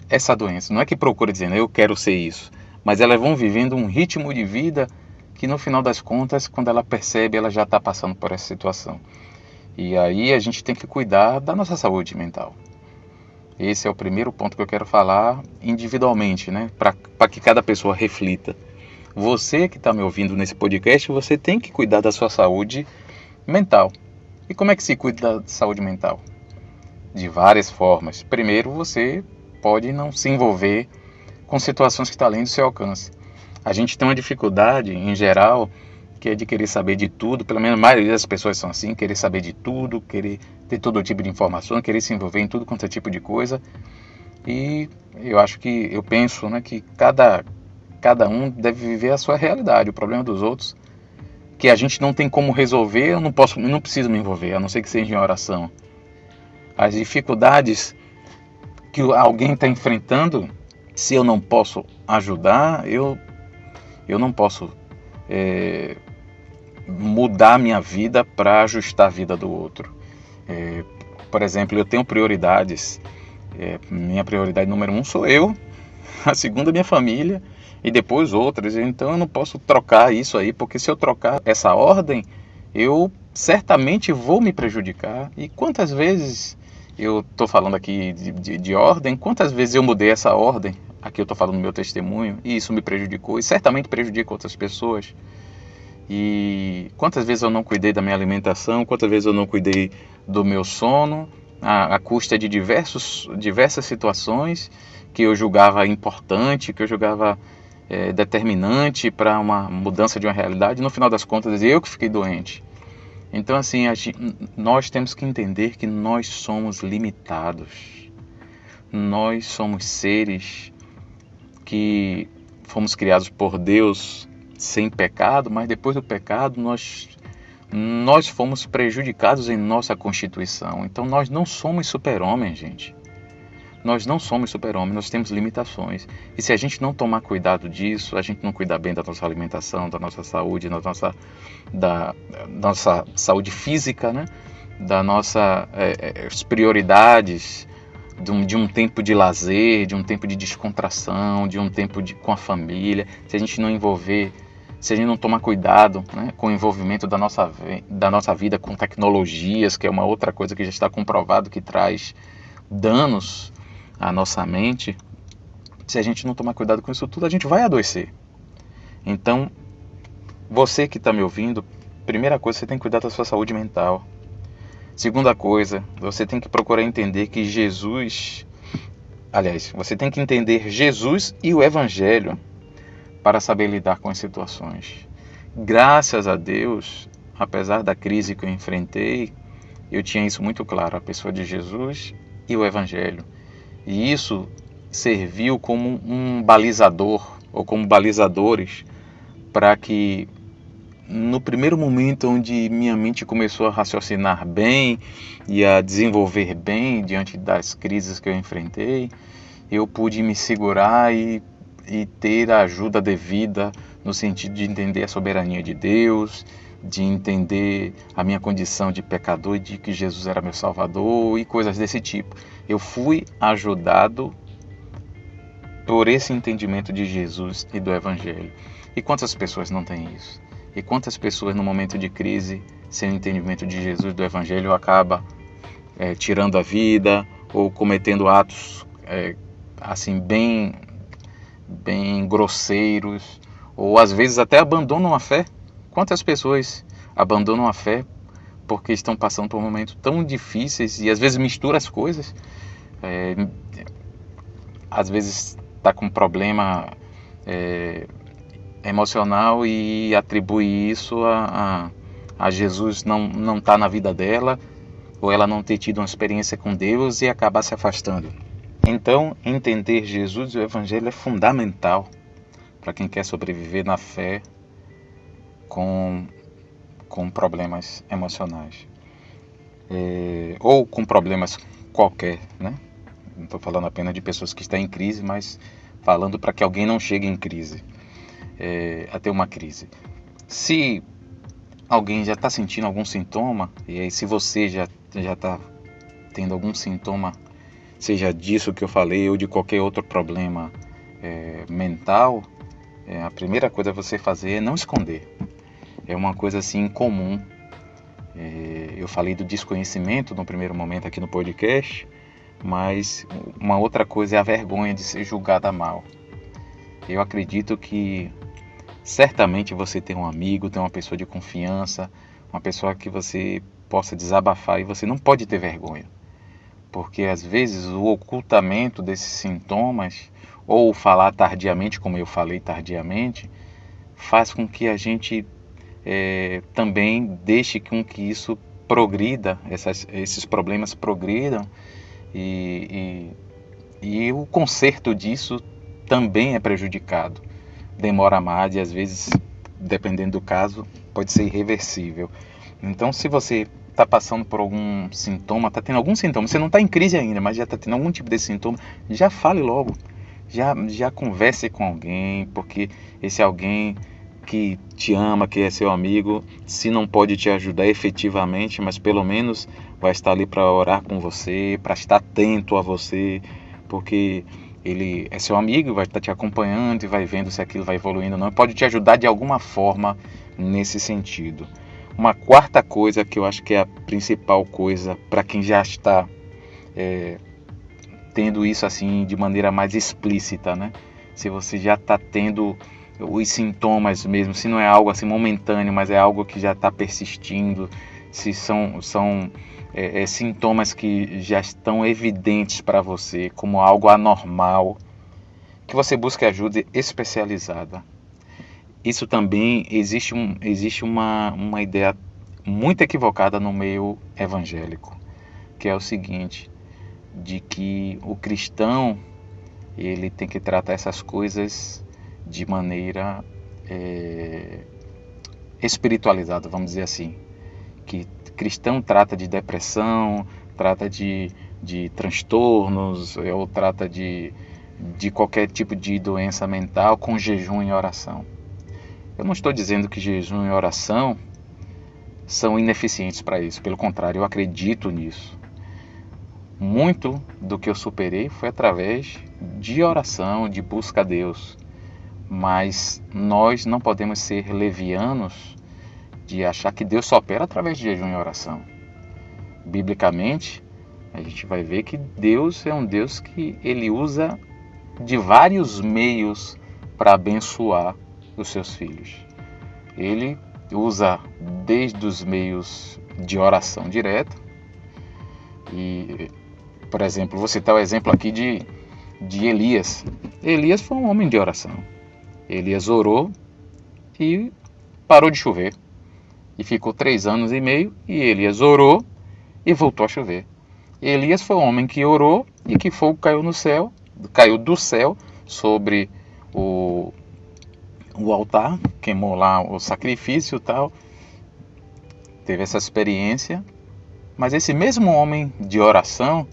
essa doença. Não é que procura dizendo, eu quero ser isso, mas elas vão vivendo um ritmo de vida que no final das contas, quando ela percebe, ela já está passando por essa situação. E aí a gente tem que cuidar da nossa saúde mental. Esse é o primeiro ponto que eu quero falar individualmente, né? Para que cada pessoa reflita. Você que está me ouvindo nesse podcast, você tem que cuidar da sua saúde mental. E como é que se cuida da saúde mental? De várias formas. Primeiro, você pode não se envolver com situações que estão além do seu alcance. A gente tem uma dificuldade, em geral, que é de querer saber de tudo, pelo menos a maioria das pessoas são assim, querer saber de tudo, querer ter todo tipo de informação, querer se envolver em tudo quanto é tipo de coisa. E eu penso, né, que cada um deve viver a sua realidade. O problema dos outros, que a gente não tem como resolver, eu não preciso me envolver, a não ser que seja em oração. As dificuldades que alguém está enfrentando, se eu não posso ajudar, eu não posso mudar a minha vida para ajustar a vida do outro. Por exemplo, eu tenho prioridades. Minha prioridade número 1 sou eu, a segunda minha família e depois outras. Então eu não posso trocar isso aí, porque se eu trocar essa ordem, eu certamente vou me prejudicar. E quantas vezes eu estou falando aqui de ordem, quantas vezes eu mudei essa ordem? Aqui eu estou falando do meu testemunho e isso me prejudicou e certamente prejudica outras pessoas. E quantas vezes eu não cuidei da minha alimentação, quantas vezes eu não cuidei do meu sono, à custa de diversas situações que eu julgava importante, que eu julgava determinante para uma mudança de uma realidade. No final das contas, eu que fiquei doente. Então, assim, nós temos que entender que nós somos limitados. Nós somos seres que fomos criados por Deus sem pecado, mas depois do pecado nós fomos prejudicados em nossa constituição. Então nós não somos super-homens, gente. Nós não somos super-homens, nós temos limitações. E se a gente não tomar cuidado disso, a gente não cuidar bem da nossa alimentação, da nossa saúde, da nossa saúde física, né? Das nossas prioridades, de um tempo de lazer, de um tempo de descontração, de um tempo com a família, se a gente não tomar cuidado, né, com o envolvimento da nossa vida com tecnologias, que é uma outra coisa que já está comprovado que traz danos à nossa mente, se a gente não tomar cuidado com isso tudo, a gente vai adoecer. Então, você que está me ouvindo, primeira coisa, você tem que cuidar da sua saúde mental. Segunda coisa, você tem que procurar entender que você tem que entender Jesus e o Evangelho para saber lidar com as situações. Graças a Deus, apesar da crise que eu enfrentei, eu tinha isso muito claro, a pessoa de Jesus e o Evangelho. E isso serviu como um balizador, ou como balizadores, para que no primeiro momento onde minha mente começou a raciocinar bem e a desenvolver bem diante das crises que eu enfrentei, eu pude me segurar e ter a ajuda devida no sentido de entender a soberania de Deus, de entender a minha condição de pecador e de que Jesus era meu Salvador e coisas desse tipo. Eu fui ajudado por esse entendimento de Jesus e do Evangelho. E quantas pessoas não têm isso? E quantas pessoas no momento de crise, sem o entendimento de Jesus e do Evangelho, acaba tirando a vida ou cometendo atos assim bem grosseiros, ou às vezes até abandonam a fé. Quantas pessoas abandonam a fé porque estão passando por momentos tão difíceis e às vezes misturam as coisas, às vezes está com problema emocional e atribui isso a Jesus não estar na vida dela, ou ela não ter tido uma experiência com Deus e acabar se afastando. Então, entender Jesus e o Evangelho é fundamental para quem quer sobreviver na fé com problemas emocionais. Ou com problemas qualquer, né? Não estou falando apenas de pessoas que estão em crise, mas falando para que alguém não chegue em crise, a ter uma crise. Se alguém já está sentindo algum sintoma, e aí se você já está tendo algum sintoma, seja disso que eu falei ou de qualquer outro problema mental, a primeira coisa a você fazer é não esconder. É uma coisa assim comum. Eu falei do desconhecimento no primeiro momento aqui no podcast, mas uma outra coisa é a vergonha de ser julgada mal. Eu acredito que certamente você tem um amigo, tem uma pessoa de confiança, uma pessoa que você possa desabafar, e você não pode ter vergonha. Porque às vezes o ocultamento desses sintomas, ou falar tardiamente, como eu falei tardiamente, faz com que a gente também deixe com que isso progrida, esses problemas progridam, e o conserto disso também é prejudicado. Demora mais e às vezes, dependendo do caso, pode ser irreversível. Então, se você está passando por algum sintoma, está tendo algum sintoma, você não está em crise ainda, mas já está tendo algum tipo de sintoma, já fale logo, já converse com alguém, porque esse alguém que te ama, que é seu amigo, se não pode te ajudar efetivamente, mas pelo menos vai estar ali para orar com você, para estar atento a você, porque ele é seu amigo, vai estar te acompanhando e vai vendo se aquilo vai evoluindo ou não, pode te ajudar de alguma forma nesse sentido. Uma quarta coisa que eu acho que é a principal coisa para quem já está tendo isso assim de maneira mais explícita, né? Se você já está tendo os sintomas mesmo, se não é algo assim momentâneo, mas é algo que já está persistindo, se são sintomas que já estão evidentes para você como algo anormal, que você busque ajuda especializada. Isso também existe uma ideia muito equivocada no meio evangélico, que é o seguinte, de que o cristão ele tem que tratar essas coisas de maneira espiritualizada, vamos dizer assim, que cristão trata de depressão, trata de transtornos, ou trata de qualquer tipo de doença mental com jejum e oração. Eu não estou dizendo que jejum e oração são ineficientes para isso, pelo contrário, eu acredito nisso. Muito do que eu superei foi através de oração, de busca a Deus. Mas nós não podemos ser levianos de achar que Deus só opera através de jejum e oração. Biblicamente, a gente vai ver que Deus é um Deus que ele usa de vários meios para abençoar os seus filhos. Ele usa desde os meios de oração direta, e, por exemplo, vou citar o exemplo aqui de Elias. Elias foi um homem de oração. Elias orou e parou de chover. E ficou 3 anos e meio, e Elias orou e voltou a chover. Elias foi um homem que orou e que fogo caiu do céu sobre o altar, queimou lá o sacrifício e tal. Teve essa experiência, mas esse mesmo homem de oração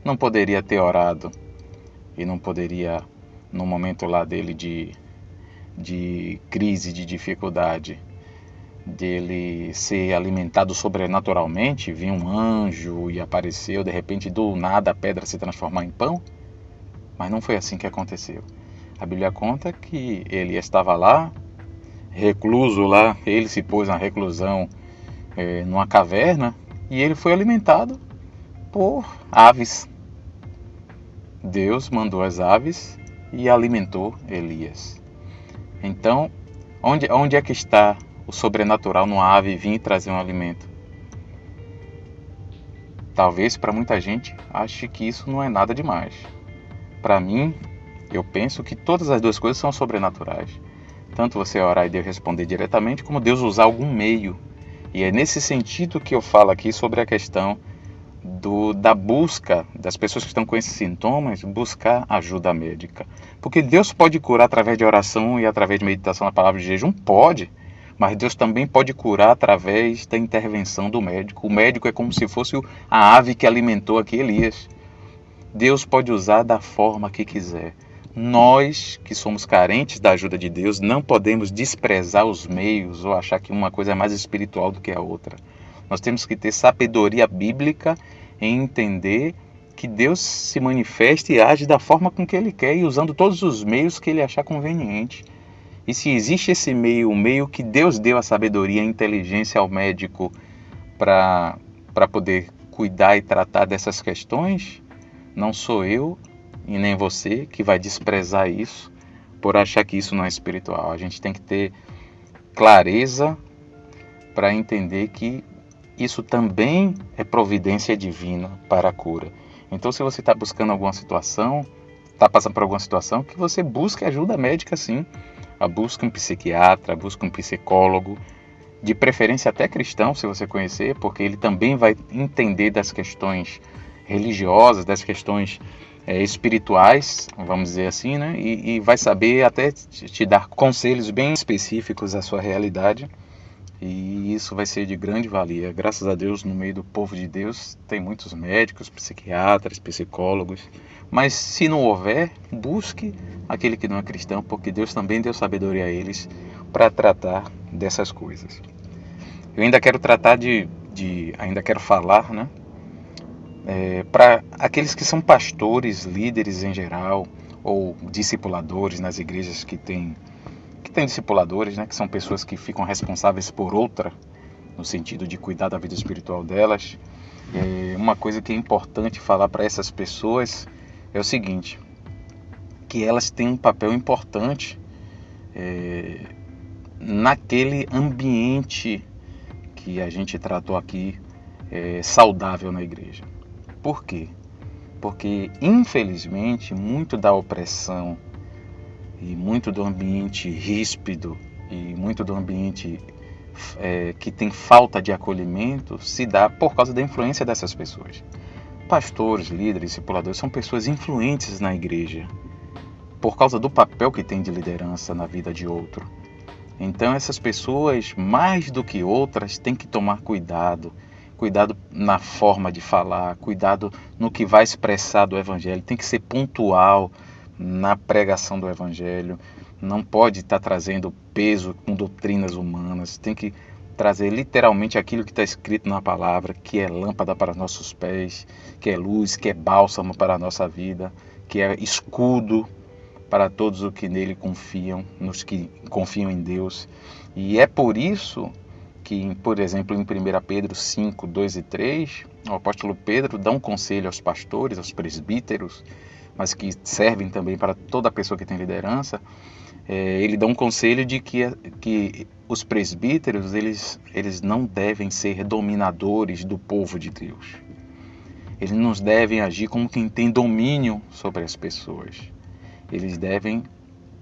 não poderia ter orado e não poderia, no momento lá dele de crise, de dificuldade, dele ser alimentado sobrenaturalmente, vinha um anjo e apareceu, de repente do nada a pedra se transformar em pão, mas não foi assim que aconteceu. A Bíblia conta que ele estava lá, recluso lá, ele se pôs na reclusão numa caverna, e ele foi alimentado por aves. Deus mandou as aves e alimentou Elias. Então, onde é que está o sobrenatural numa ave vir e trazer um alimento? Talvez para muita gente ache que isso não é nada demais. Para mim, eu penso que todas as duas coisas são sobrenaturais. Tanto você orar e Deus responder diretamente, como Deus usar algum meio. E é nesse sentido que eu falo aqui sobre a questão da busca das pessoas que estão com esses sintomas, buscar ajuda médica. Porque Deus pode curar através de oração e através de meditação na palavra de jejum? Pode. Mas Deus também pode curar através da intervenção do médico. O médico é como se fosse a ave que alimentou aqui Elias. Deus pode usar da forma que quiser. Nós, que somos carentes da ajuda de Deus, não podemos desprezar os meios ou achar que uma coisa é mais espiritual do que a outra. Nós temos que ter sabedoria bíblica em entender que Deus se manifesta e age da forma com que Ele quer e usando todos os meios que Ele achar conveniente. E se existe esse meio, o meio que Deus deu a sabedoria e a inteligência ao médico para poder cuidar e tratar dessas questões, não sou eu e nem você que vai desprezar isso por achar que isso não é espiritual. A gente tem que ter clareza para entender que isso também é providência divina para a cura. Então, se você está buscando alguma situação, está passando por alguma situação, que você busque ajuda médica sim. Busque um psiquiatra, busque um psicólogo, de preferência até cristão, se você conhecer, porque ele também vai entender das questões religiosas, das questões espirituais, vamos dizer assim, né? E vai saber até te dar conselhos bem específicos à sua realidade. E isso vai ser de grande valia. Graças a Deus, no meio do povo de Deus, tem muitos médicos, psiquiatras, psicólogos. Mas se não houver, busque aquele que não é cristão, porque Deus também deu sabedoria a eles para tratar dessas coisas. Eu ainda quero tratar ainda quero falar, né? Para aqueles que são pastores, líderes em geral, ou discipuladores nas igrejas que tem discipuladores, né, que são pessoas que ficam responsáveis por outra, no sentido de cuidar da vida espiritual delas. Uma coisa que é importante falar para essas pessoas é o seguinte, que elas têm um papel importante naquele ambiente que a gente tratou aqui saudável na igreja. Por quê? Porque, infelizmente, muito da opressão e muito do ambiente ríspido e muito do ambiente que tem falta de acolhimento se dá por causa da influência dessas pessoas. Pastores, líderes, discipuladores são pessoas influentes na igreja por causa do papel que tem de liderança na vida de outro. Então essas pessoas, mais do que outras, têm que tomar cuidado na forma de falar, cuidado no que vai expressar do evangelho, tem que ser pontual na pregação do evangelho, não pode estar trazendo peso com doutrinas humanas, tem que trazer literalmente aquilo que está escrito na palavra, que é lâmpada para nossos pés, que é luz, que é bálsamo para a nossa vida, que é escudo para todos os que nele confiam, nos que confiam em Deus. E é por isso que, por exemplo, em 1 Pedro 5, 2 e 3, o apóstolo Pedro dá um conselho aos pastores, aos presbíteros, mas que servem também para toda pessoa que tem liderança. Ele dá um conselho de que os presbíteros eles não devem ser dominadores do povo de Deus. Eles não devem agir como quem tem domínio sobre as pessoas. Eles devem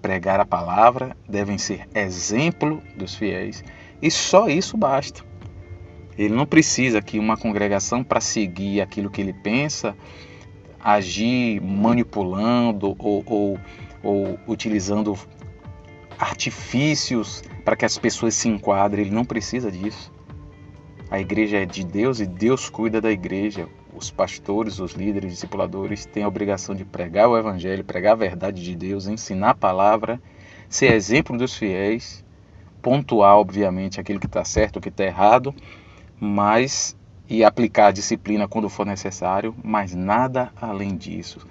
pregar a palavra, devem ser exemplo dos fiéis, e só isso basta. Ele não precisa que uma congregação, para seguir aquilo que ele pensa, agir manipulando ou utilizando artifícios para que as pessoas se enquadrem. Ele não precisa disso. A igreja é de Deus e Deus cuida da igreja. Os pastores, os líderes, discipuladores têm a obrigação de pregar o evangelho, pregar a verdade de Deus, ensinar a palavra, ser exemplo dos fiéis, pontuar, obviamente, aquilo que está certo, o que está errado, e aplicar a disciplina quando for necessário, mas nada além disso.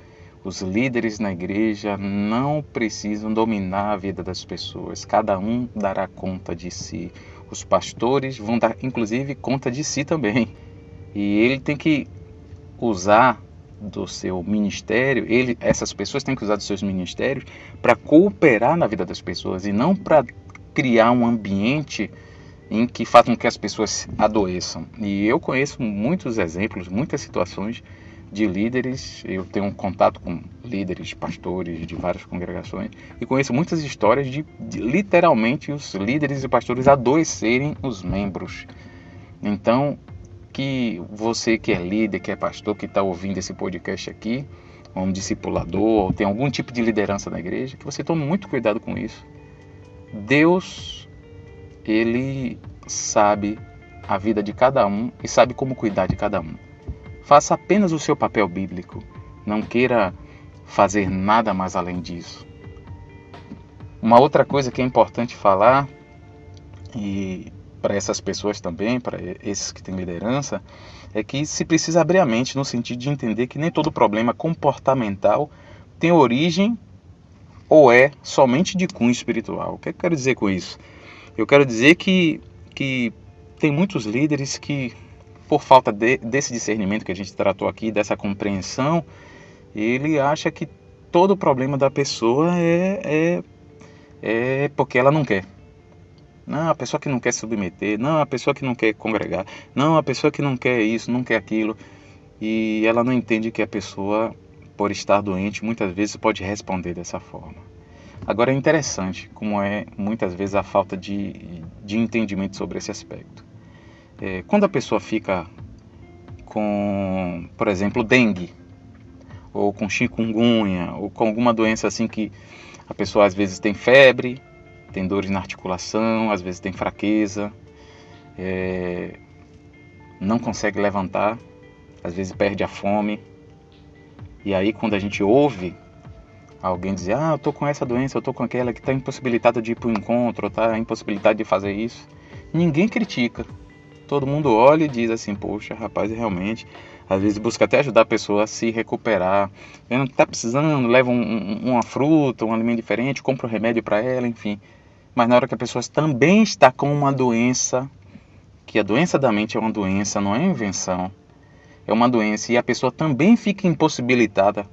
Os líderes na igreja não precisam dominar a vida das pessoas. Cada um dará conta de si. Os pastores vão dar, inclusive, conta de si também. E ele tem que usar do seu ministério, essas pessoas têm que usar dos seus ministérios para cooperar na vida das pessoas e não para criar um ambiente em que façam com que as pessoas adoeçam. E eu conheço muitos exemplos, muitas situações de líderes, eu tenho um contato com líderes, pastores de várias congregações, e conheço muitas histórias de literalmente os líderes e pastores adoecerem os membros. Então, que você que é líder, que é pastor, que está ouvindo esse podcast aqui, um discipulador, ou tem algum tipo de liderança na igreja, que você tome muito cuidado com isso. Deus, Ele sabe a vida de cada um e sabe como cuidar de cada um. Faça apenas o seu papel bíblico. Não queira fazer nada mais além disso. Uma outra coisa que é importante falar, e para essas pessoas também, para esses que têm liderança, é que se precisa abrir a mente no sentido de entender que nem todo problema comportamental tem origem ou é somente de cunho espiritual. O que eu quero dizer com isso? Eu quero dizer que tem muitos líderes que, por falta desse discernimento que a gente tratou aqui, dessa compreensão, ele acha que todo problema da pessoa é porque ela não quer. Não, a pessoa que não quer se submeter, não, a pessoa que não quer congregar, não, a pessoa que não quer isso, não quer aquilo. E ela não entende que a pessoa, por estar doente, muitas vezes pode responder dessa forma. Agora é interessante como é muitas vezes a falta de entendimento sobre esse aspecto. Quando a pessoa fica com, por exemplo, dengue, ou com chikungunya, ou com alguma doença assim que a pessoa às vezes tem febre, tem dores na articulação, às vezes tem fraqueza, não consegue levantar, às vezes perde a fome. E aí quando a gente ouve alguém dizer, eu tô com essa doença, eu tô com aquela, que está impossibilitada de ir para o encontro, ou está impossibilitada de fazer isso, ninguém critica. Todo mundo olha e diz assim, poxa, rapaz, realmente, às vezes busca até ajudar a pessoa a se recuperar. Ela não está precisando, leva uma fruta, um alimento diferente, compra um remédio para ela, enfim. Mas na hora que a pessoa também está com uma doença, que a doença da mente é uma doença, não é uma invenção, é uma doença, e a pessoa também fica impossibilitada,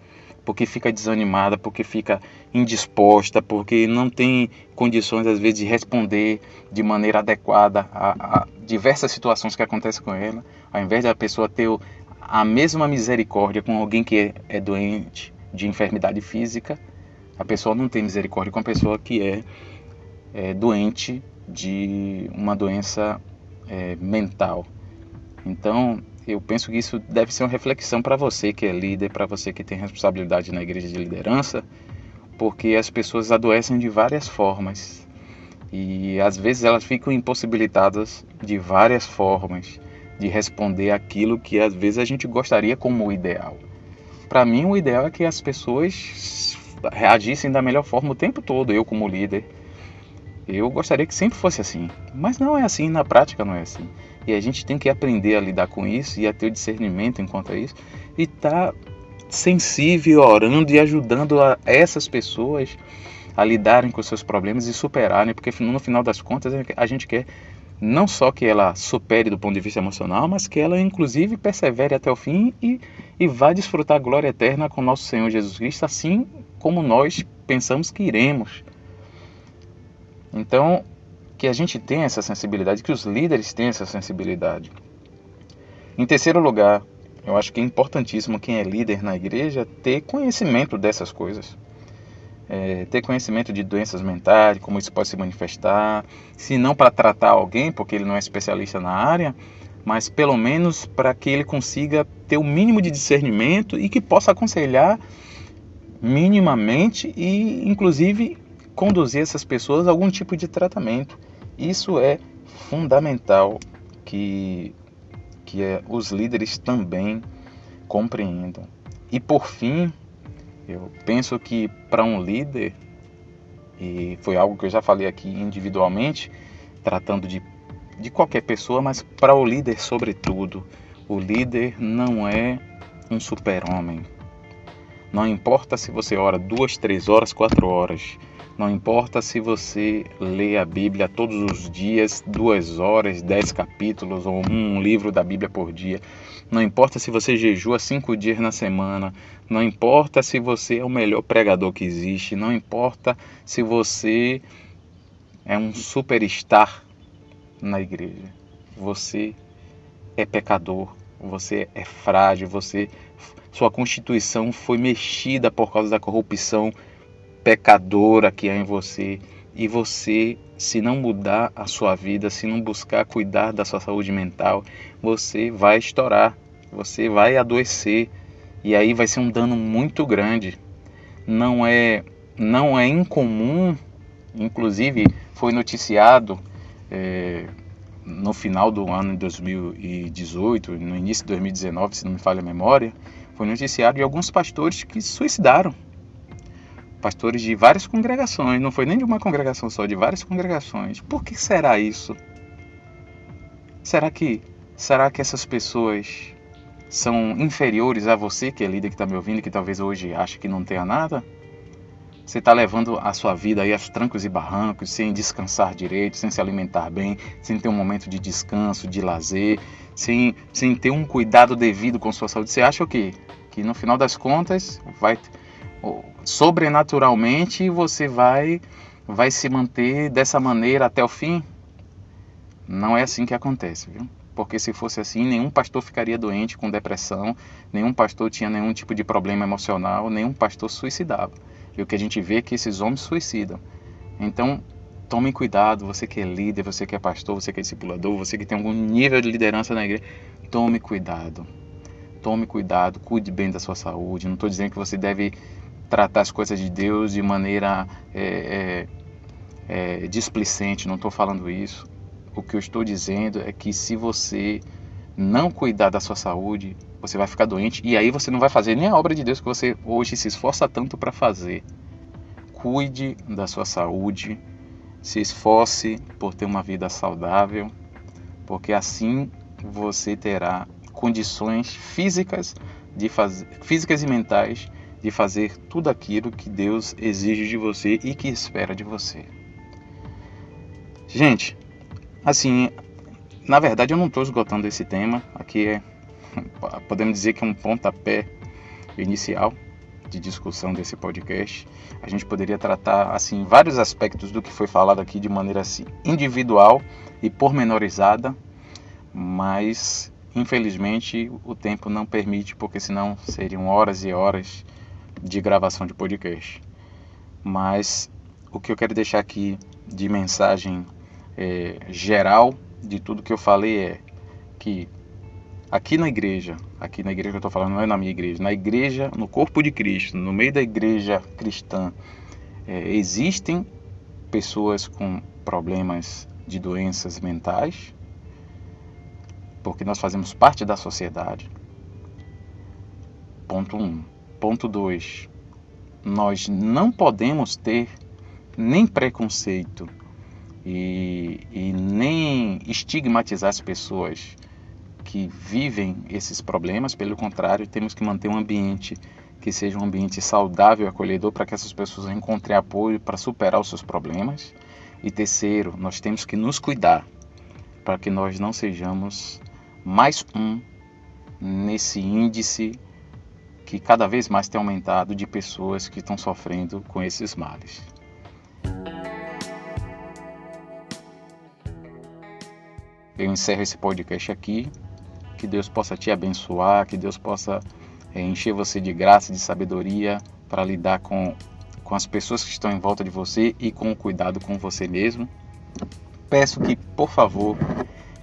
porque fica desanimada, porque fica indisposta, porque não tem condições às vezes de responder de maneira adequada a diversas situações que acontecem com ela. Ao invés da pessoa ter a mesma misericórdia com alguém que é doente de enfermidade física, a pessoa não tem misericórdia com a pessoa que é doente de uma doença mental. Então, eu penso que isso deve ser uma reflexão para você que é líder, para você que tem responsabilidade na igreja de liderança, porque as pessoas adoecem de várias formas e às vezes elas ficam impossibilitadas de várias formas de responder aquilo que às vezes a gente gostaria como o ideal. Para mim, o ideal é que as pessoas reagissem da melhor forma o tempo todo, eu como líder. Eu gostaria que sempre fosse assim, mas não é assim, na prática não é assim. E a gente tem que aprender a lidar com isso e a ter o discernimento enquanto a isso, e estar sensível, orando e ajudando essas pessoas a lidarem com seus problemas e superarem, porque no final das contas a gente quer não só que ela supere do ponto de vista emocional, mas que ela inclusive persevere até o fim e vá desfrutar a glória eterna com nosso Senhor Jesus Cristo, assim como nós pensamos que iremos. Então, que a gente tenha essa sensibilidade, que os líderes tenham essa sensibilidade. Em terceiro lugar, eu acho que é importantíssimo quem é líder na igreja ter conhecimento dessas coisas. Ter conhecimento de doenças mentais, como isso pode se manifestar, se não para tratar alguém, porque ele não é especialista na área, mas pelo menos para que ele consiga ter o mínimo de discernimento e que possa aconselhar minimamente e, inclusive, conduzir essas pessoas a algum tipo de tratamento. Isso é fundamental que os líderes também compreendam. E por fim, eu penso que para um líder, e foi algo que eu já falei aqui individualmente, tratando de qualquer pessoa, mas para o líder sobretudo, o líder não é um super-homem. Não importa se você ora 2, 3 horas, 4 horas. Não importa se você lê a Bíblia todos os dias, 2 horas, 10 capítulos ou um livro da Bíblia por dia. Não importa se você jejua 5 dias na semana. Não importa se você é o melhor pregador que existe. Não importa se você é um superstar na igreja. Você é pecador, você é frágil, sua constituição foi mexida por causa da corrupção pecadora que há em você. E você, se não mudar a sua vida, se não buscar cuidar da sua saúde mental, você vai estourar, você vai adoecer. E aí vai ser um dano muito grande. Não é incomum, inclusive foi noticiado no final do ano de 2018, no início de 2019, se não me falha a memória, foi noticiado de alguns pastores que se suicidaram. Pastores de várias congregações, não foi nem de uma congregação só, de várias congregações. Por que será isso? Será que essas pessoas são inferiores a você, que é líder, que está me ouvindo, que talvez hoje ache que não tenha nada? Você está levando a sua vida aí aos trancos e barrancos, sem descansar direito, sem se alimentar bem, sem ter um momento de descanso, de lazer, sem ter um cuidado devido com sua saúde. Você acha o quê? Que no final das contas, sobrenaturalmente, você vai se manter dessa maneira até o fim? Não é assim que acontece, viu? Porque se fosse assim, nenhum pastor ficaria doente com depressão, nenhum pastor tinha nenhum tipo de problema emocional, nenhum pastor suicidava. E o que a gente vê é que esses homens suicidam. Então, tome cuidado, você que é líder, você que é pastor, você que é discipulador, você que tem algum nível de liderança na igreja, tome cuidado. Tome cuidado, cuide bem da sua saúde. Não estou dizendo que você deve tratar as coisas de Deus de maneira displicente, não estou falando isso. O que eu estou dizendo é que se você não cuidar da sua saúde, você vai ficar doente e aí você não vai fazer nem a obra de Deus que você hoje se esforça tanto para fazer. Cuide da sua saúde, se esforce por ter uma vida saudável, porque assim você terá condições físicas e mentais de fazer tudo aquilo que Deus exige de você e que espera de você. Gente, assim, na verdade eu não estou esgotando esse tema, aqui podemos dizer que é um pontapé inicial de discussão desse podcast. A gente poderia tratar assim vários aspectos do que foi falado aqui de maneira assim, individual e pormenorizada, mas infelizmente o tempo não permite, porque senão seriam horas e horas de gravação de podcast. Mas o que eu quero deixar aqui de mensagem geral de tudo que eu falei é que aqui na igreja que eu estou falando, não é na minha igreja, na igreja, no corpo de Cristo, no meio da igreja cristã, existem pessoas com problemas de doenças mentais, porque nós fazemos parte da sociedade. Ponto 1. Ponto 2. Nós não podemos ter nem preconceito e nem estigmatizar as pessoas que vivem esses problemas. Pelo contrário, temos que manter um ambiente que seja um ambiente saudável e acolhedor para que essas pessoas encontrem apoio para superar os seus problemas. E terceiro, nós temos que nos cuidar para que nós não sejamos mais um nesse índice que cada vez mais tem aumentado de pessoas que estão sofrendo com esses males. Eu encerro esse podcast aqui. Que Deus possa te abençoar, que Deus possa encher você de graça e de sabedoria para lidar com as pessoas que estão em volta de você e com o cuidado com você mesmo. Peço que, por favor,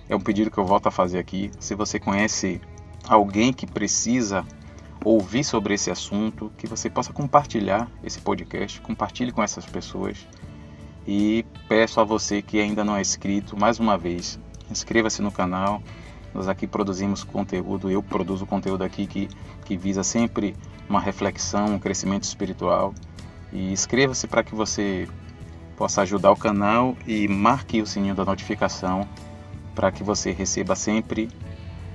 é um pedido que eu volto a fazer aqui, se você conhece alguém que precisa ouvir sobre esse assunto, que você possa compartilhar esse podcast, compartilhe com essas pessoas. E peço a você que ainda não é inscrito, mais uma vez, inscreva-se no canal. Nós aqui produzimos conteúdo, eu produzo conteúdo aqui que visa sempre uma reflexão, um crescimento espiritual. E inscreva-se para que você possa ajudar o canal e marque o sininho da notificação para que você receba sempre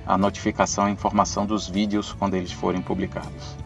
a notificação, a informação dos vídeos quando eles forem publicados.